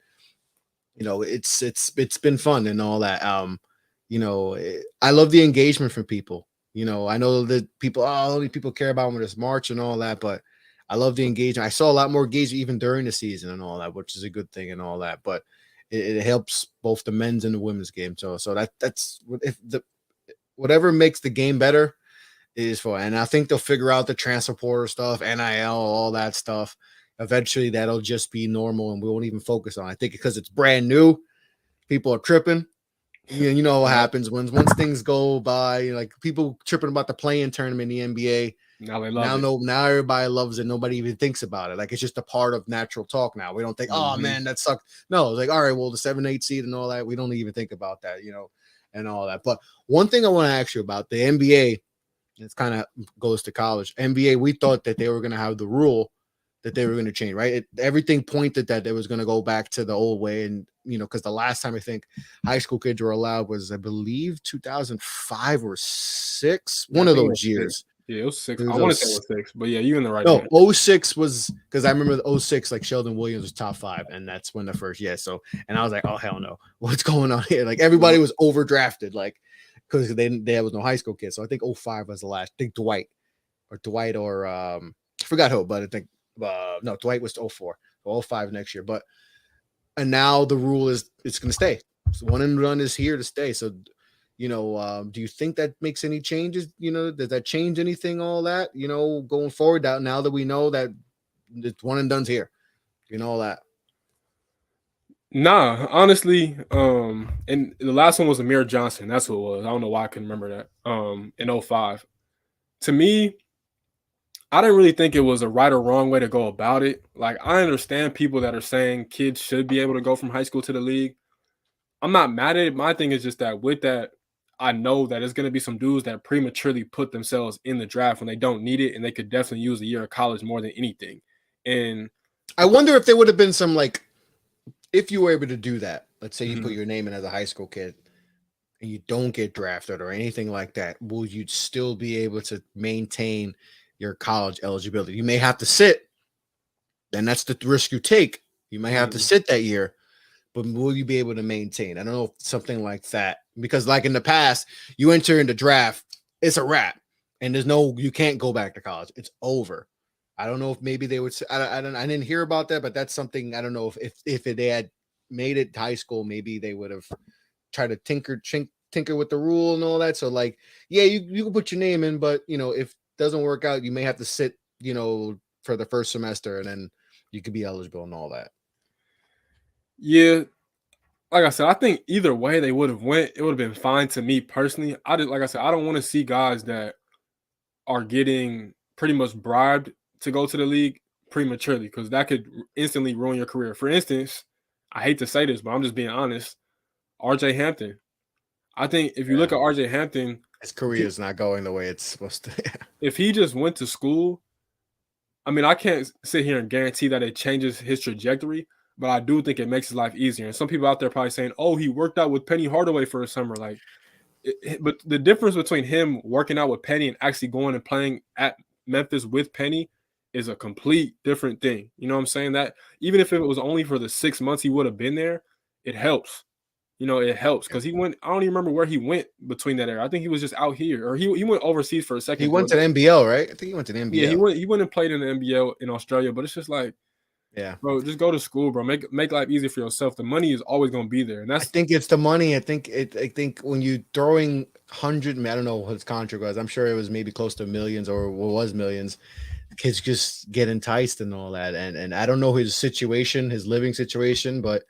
it's been fun and all that. I love the engagement from people. I know that only people care about when it's March and all that, but I love the engagement. I saw a lot more engagement even during the season and all that, which is a good thing and all that. But it helps both the men's and the women's game. So that's whatever makes the game better is for. And I think they'll figure out the transfer portal stuff, NIL, all that stuff. Eventually, that'll just be normal, and we won't even focus on it. I think because it's brand new, people are tripping. You know what happens once things go by, like people tripping about the play-in tournament in the NBA. Now they love it. Now everybody loves it. Nobody even thinks about it. Like it's just a part of natural talk now. We don't think, oh man, that sucked. No, it's like, all right, well, the 7-8 seed and all that. We don't even think about that, and all that. But one thing I want to ask you about the NBA, it's kind of goes to college. NBA, we thought that they were going to have the rule that they were going to change, right? Everything pointed that it was going to go back to the old way. And, because the last time I think high school kids were allowed was, I believe, 2005 or 6, one of those years. Yeah, it was 6. I want to say it was 6, but yeah, you're in the right. No, 06 was, because I remember the 06, like Sheldon Williams was top 5, and that's when the first, So, and I was like, oh, hell no. What's going on here? Like everybody was overdrafted, like, because there was no high school kids. So I think 05 was the last. I think Dwight or I forgot who, but I think no, Dwight was 04, 05 next year. But and now the rule is it's going to stay. So one and run is here to stay. So do you think that makes any changes? Does that change anything? All that going forward. Now that we know that it's one and done's here, all that. Nah, honestly, and the last one was Amir Johnson. That's what it was. I don't know why I couldn't remember that. In 05. To me, I didn't really think it was a right or wrong way to go about it. Like, I understand people that are saying kids should be able to go from high school to the league. I'm not mad at it. My thing is just that with that, I know that there's going to be some dudes that prematurely put themselves in the draft when they don't need it, and they could definitely use a year of college more than anything. And I wonder if there would have been some, like, if you were able to do that, let's say you put your name in as a high school kid and you don't get drafted or anything like that, will you still be able to maintain your college eligibility? You may have to sit, then that's the risk you take. You might have to sit that year, but will you be able to maintain? I don't know if something like that, because like in the past, you enter in the draft, it's a wrap, and you can't go back to college. It's over. I don't know if maybe they would. I didn't hear about that, but that's something. I don't know if they had made it high school, maybe they would have tried to tinker with the rule and all that. So like, yeah, you can put your name in, but if it doesn't work out, you may have to sit, for the first semester, and then you could be eligible and all that. Yeah, like I said, I think either way they would have went, it would have been fine to me personally. Like I said, I don't want to see guys that are getting pretty much bribed to go to the league prematurely, because that could instantly ruin your career. For instance, I hate to say this, but I'm just being honest. RJ Hampton. I think if you look at RJ Hampton, his career is not going the way it's supposed to. If he just went to school, I mean, I can't sit here and guarantee that it changes his trajectory, but I do think it makes his life easier. And some people out there probably saying, oh, he worked out with Penny Hardaway for a summer. But the difference between him working out with Penny and actually going and playing at Memphis with Penny is a complete different thing. You know what I'm saying? That even if it was only for the 6 months he would have been there, it helps. It helps because he went. I don't even remember where he went between that era. I think he was just out here, or he went overseas for a second. He went to the NBL, right? I think he went to the NBL. Yeah, he went and played in the NBL in Australia, but it's just like, yeah, bro, just go to school, bro. Make life easier for yourself. The money is always going to be there, and I think it's the money. I think when you throwing I don't know what his contract was. I'm sure it was maybe close to millions or what was millions. Kids just get enticed and all that, and I don't know his situation, his living situation, but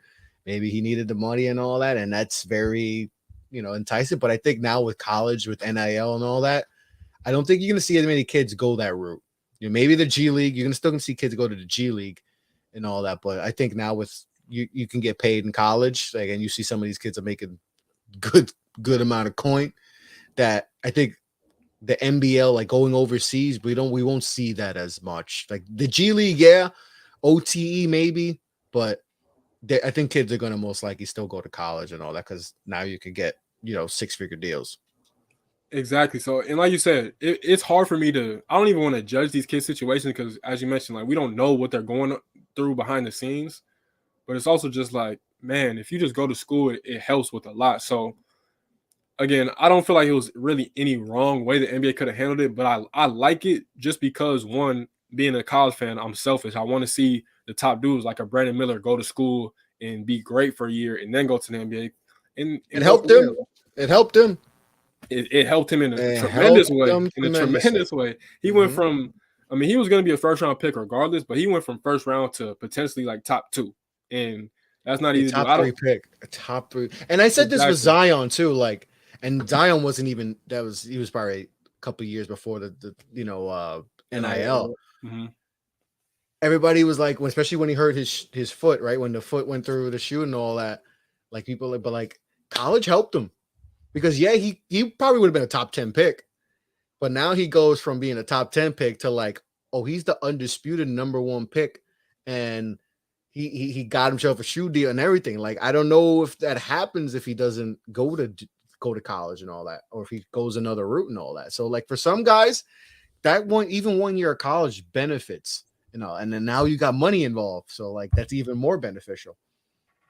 maybe he needed the money and all that, and that's very, enticing. But I think now with college, with NIL and all that, I don't think you're gonna see as many kids go that route. Maybe the G League, you're still gonna see kids go to the G League and all that. But I think now with you can get paid in college, like, and you see some of these kids are making good amount of coin. That I think the NBL, like going overseas, we won't see that as much. Like the G League, yeah, OTE maybe, but I think kids are going to most likely still go to college and all that because now you can get 6-figure deals. Exactly. So, and like you said, it's hard for me I don't even want to judge these kids' situations because, as you mentioned, like we don't know what they're going through behind the scenes. But it's also just like, man, if you just go to school, it helps with a lot. So, again, I don't feel like it was really any wrong way the NBA could have handled it, but I like it just because, one, being a college fan, I'm selfish. I want to see the top dudes like a Brandon Miller go to school and be great for a year and then go to the NBA. And it helped him. It helped him. It helped him in a tremendous way. In a tremendous way. He went from, he was going to be a first-round pick regardless, but he went from first round to potentially like top 2. And that's not easy to do. Top 3 pick. A top 3. And I said this with Zion too, like, and Zion wasn't even, he was probably a couple years before the NIL. Mm-hmm. Everybody was like, especially when he hurt his foot, right? When the foot went through the shoe and all that, like people, but like college helped him because he probably would have been a top 10 pick, but now he goes from being a top 10 pick to like, oh, he's the undisputed number 1 pick, and he got himself a shoe deal and everything. Like, I don't know if that happens if he doesn't go to college and all that, or if he goes another route and all that. So like for some guys, that even 1 year of college benefits, and then now you got money involved. So like that's even more beneficial,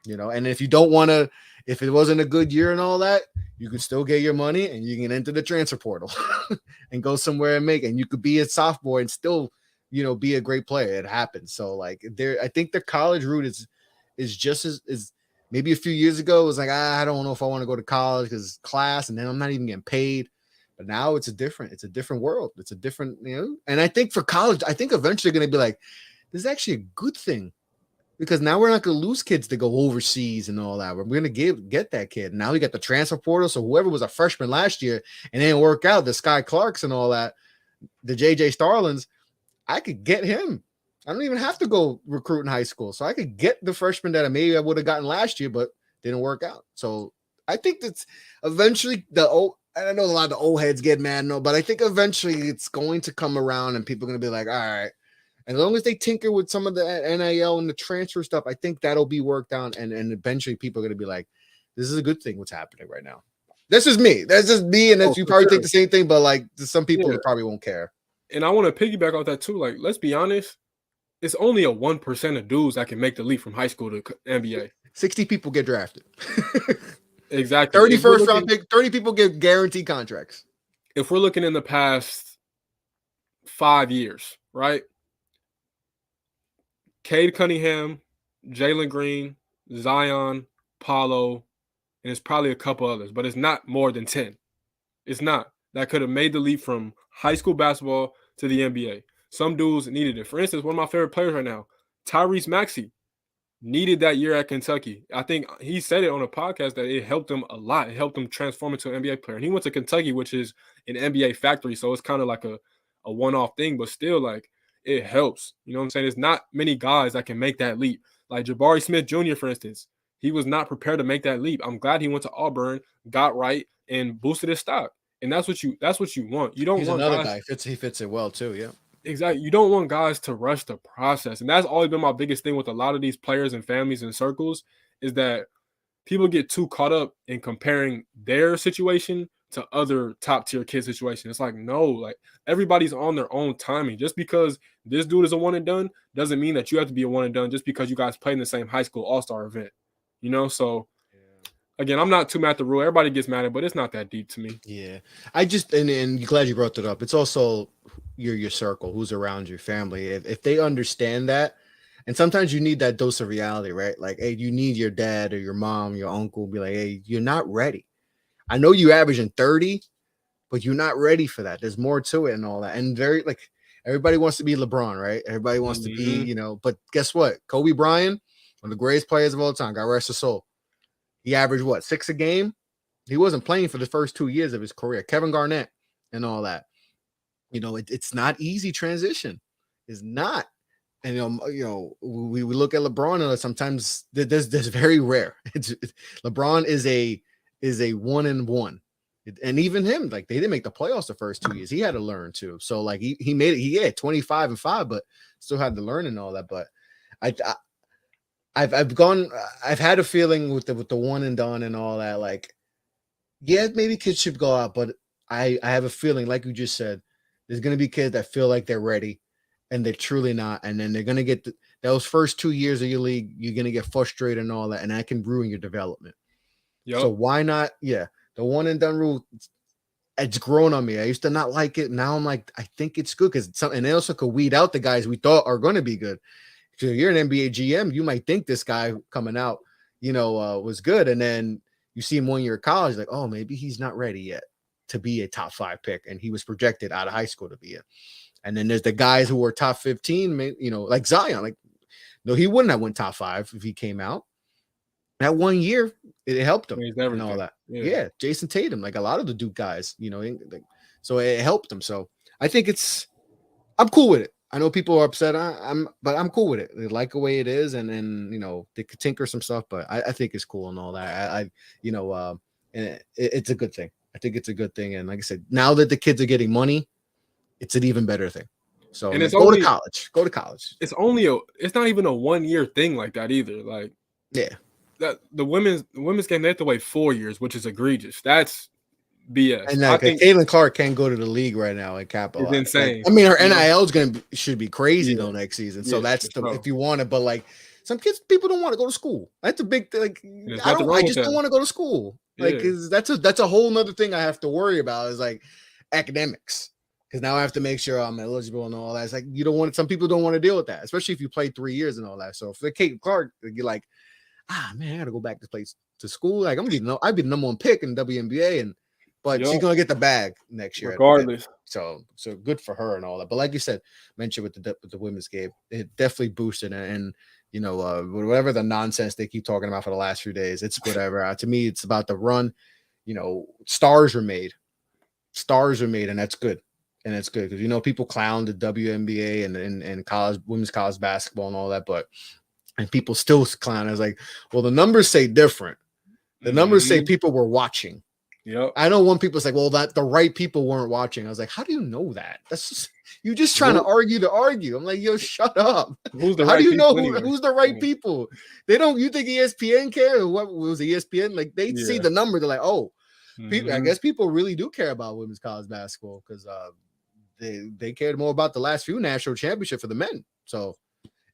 and if you don't want to, if it wasn't a good year and all that, you could still get your money and you can enter the transfer portal and go somewhere and you could be a sophomore and still, be a great player. It happens. So like I think the college route is just as maybe a few years ago, it was like, I don't know if I want to go to college because class, and then I'm not even getting paid. But now it's a different world. It's a different, and I think for college, I think eventually going to be like, this is actually a good thing because now we're not going to lose kids to go overseas and all that. We're going to get that kid. Now we got the transfer portal. So whoever was a freshman last year and didn't work out, the Sky Clarks and all that, the JJ Starlins, I could get him. I don't even have to go recruit in high school. So I could get the freshman that maybe I would have gotten last year, but didn't work out. So I think that's eventually I know a lot of the old heads get mad, but I think eventually it's going to come around and people are going to be like, all right. As long as they tinker with some of the NIL and the transfer stuff, I think that'll be worked out. And eventually people are going to be like, this is a good thing what's happening right now. This is me. That's just me. And you probably think the same thing, but like some people probably won't care. And I want to piggyback off that too. Like, let's be honest. It's only a 1% of dudes that can make the leap from high school to NBA. 60 people get drafted. Exactly. 31st round pick, 30 people get guaranteed contracts. If we're looking in the past 5 years, right? Cade Cunningham, Jalen Green, Zion, Paulo, and it's probably a couple others, but it's not more than 10. It's not. That could have made the leap from high school basketball to the NBA. Some dudes needed it. For instance, one of my favorite players right now, Tyrese Maxey, needed that year at Kentucky. I think he said it on a podcast that it helped him a lot. It helped him transform into an NBA player. And he went to Kentucky, which is an NBA factory. So it's kind of like a one-off thing, but still, like, it helps. You know what I'm saying? There's not many guys that can make that leap. Like Jabari Smith Jr., for instance, he was not prepared to make that leap. I'm glad he went to Auburn, got right, and boosted his stock. And that's what you want. You don't He's want another guys, guy. He fits it well too, yeah. Exactly. You don't want guys to rush the process. And that's always been my biggest thing with a lot of these players and families and circles is that people get too caught up in comparing their situation to other top tier kid situations. It's like, no, like everybody's on their own timing. Just because this dude is a one and done doesn't mean that you have to be a one and done just because you guys played in the same high school all-star event. So again, I'm not too mad at the rule. Everybody gets mad at it, but it's not that deep to me. Yeah. I just and glad you brought that up. It's also your circle, who's around your family. If they understand that, and sometimes you need that dose of reality, right? Like, hey, you need your dad or your mom, your uncle be like, hey, you're not ready. I know you averaging 30, but you're not ready for that. There's more to it and all that. And very like everybody wants to be LeBron, right? Everybody wants to be, but guess what? Kobe Bryant, one of the greatest players of all time, God rest his soul. He averaged what, 6 a game? He wasn't playing for the first 2 years of his career. Kevin Garnett and all that. It's not easy transition. It's not. And we look at LeBron and sometimes there's very rare. LeBron is a 1-and-1. And even him, like they didn't make the playoffs the first 2 years. He had to learn too. So like he made it. He had 25-5, but still had to learn and all that. But I've had a feeling with the one and done and all that. Like, yeah, maybe kids should go out, but I have a feeling, like you just said, there's gonna be kids that feel like they're ready, and they're truly not. And then they're gonna get those first 2 years of your league. You're gonna get frustrated and all that, and that can ruin your development. Yep. So why not? Yeah. The one and done rule, it's grown on me. I used to not like it. Now I'm like, I think it's good because and they also could weed out the guys we thought are going to be good. So you're an NBA GM, you might think this guy coming out, was good, and then you see him 1 year of college, like, oh, maybe he's not ready yet to be a top 5 pick, and he was projected out of high school to be it. And then there's the guys who were top 15, like Zion, like no, he wouldn't have went top 5 if he came out. That 1 year, it helped him and all that. Yeah. Jason Tatum, like a lot of the Duke guys, so it helped him. So I think I'm cool with it. I know people are upset, but I'm cool with it. They like the way it is, and then they could tinker some stuff, but I think it's cool and all that. And it's a good thing. I think it's a good thing, and like I said, now that the kids are getting money, it's an even better thing. So and go to college. Go to college. It's not even a 1 year thing like that either. Like that the women's game, they have to wait 4 years, which is egregious. That's BS. And I think Caitlin Clark can't go to the league right now and capitalize. It's insane. Her NIL should be crazy though next season. So that's if you want it, but like some people don't want to go to school. That's a big thing. Like I just don't want to go to school. Like that's a whole nother thing I have to worry about is like academics. Because now I have to make sure I'm eligible and all that. It's like some people don't want to deal with that, especially if you play 3 years and all that. So if they're Caitlin Clark, you're like, man, I gotta go back to school. Like I'd be the number 1 pick in WNBA, but she's gonna get the bag next year, regardless. So good for her and all that. But like you said, mentioned with the women's game, it definitely boosted and whatever the nonsense they keep talking about for the last few days, it's whatever. To me, it's about the run. Stars are made, and that's good. And it's good because people clown the WNBA and college women's college basketball and all that, and people still clown. I was like, well, the numbers say different. The numbers say people were watching. Yep. I know when people say, well, that the right people weren't watching. I was like, how do you know that? That's just you just trying to argue. I'm like, yo, shut up. How do you know who's the right people? They don't. You think ESPN care? What was ESPN? Like they see the number, they're like, oh, people. I guess people really do care about women's college basketball because they cared more about the last few national championships for the men. So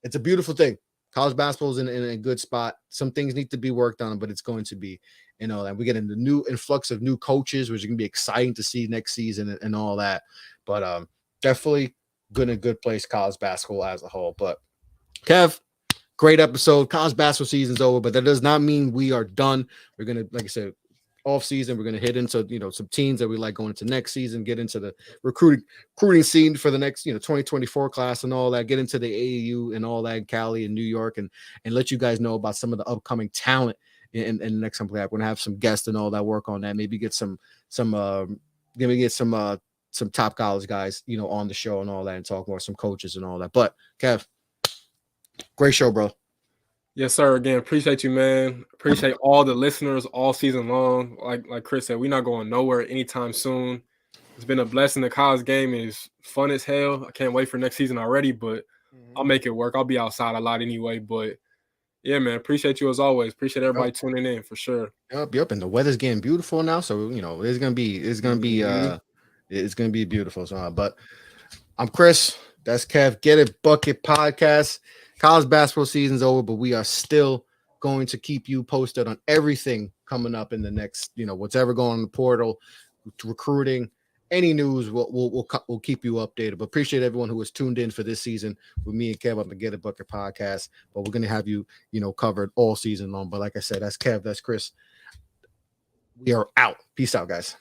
it's a beautiful thing. College basketball is in a good spot. Some things need to be worked on, but it's going to be, and we get into new influx of new coaches, which is going to be exciting to see next season and all that. But definitely good place, college basketball as a whole. But Kev, great episode. College basketball season's over, but that does not mean we are done. We're going to, like I said, off season, we're going to hit into some teams that we like going into next season, get into the recruiting scene for the next 2024 class and all that, get into the AAU and all that, Cali and New York, and let you guys know about some of the upcoming talent in the next time. We're going to have some guests and all that, work on that, maybe get some top college guys on the show and all that, and talk more, some coaches and all that. But Kev, great show, bro. Yes, sir. Again, appreciate you, man. Appreciate all the listeners all season long. Like Chris said, we're not going nowhere anytime soon. It's been a blessing. The college game is fun as hell. I can't wait for next season already, but I'll make it work. I'll be outside a lot anyway. But Yeah, man. Appreciate you as always. Appreciate everybody Yep, tuning in for sure. yep. And the weather's getting beautiful now, so Mhm. it's gonna be beautiful. So, but I'm Chris. That's Kev. Get It Bucket Podcast. College basketball season's over, but we are still going to keep you posted on everything coming up in the next, what's ever going on in the portal, recruiting, any news. We'll keep you updated. But appreciate everyone who was tuned in for this season with me and Kev on the Get It Bucket Podcast. But we're gonna have you, covered all season long. But like I said, that's Kev. That's Chris. We are out. Peace out, guys.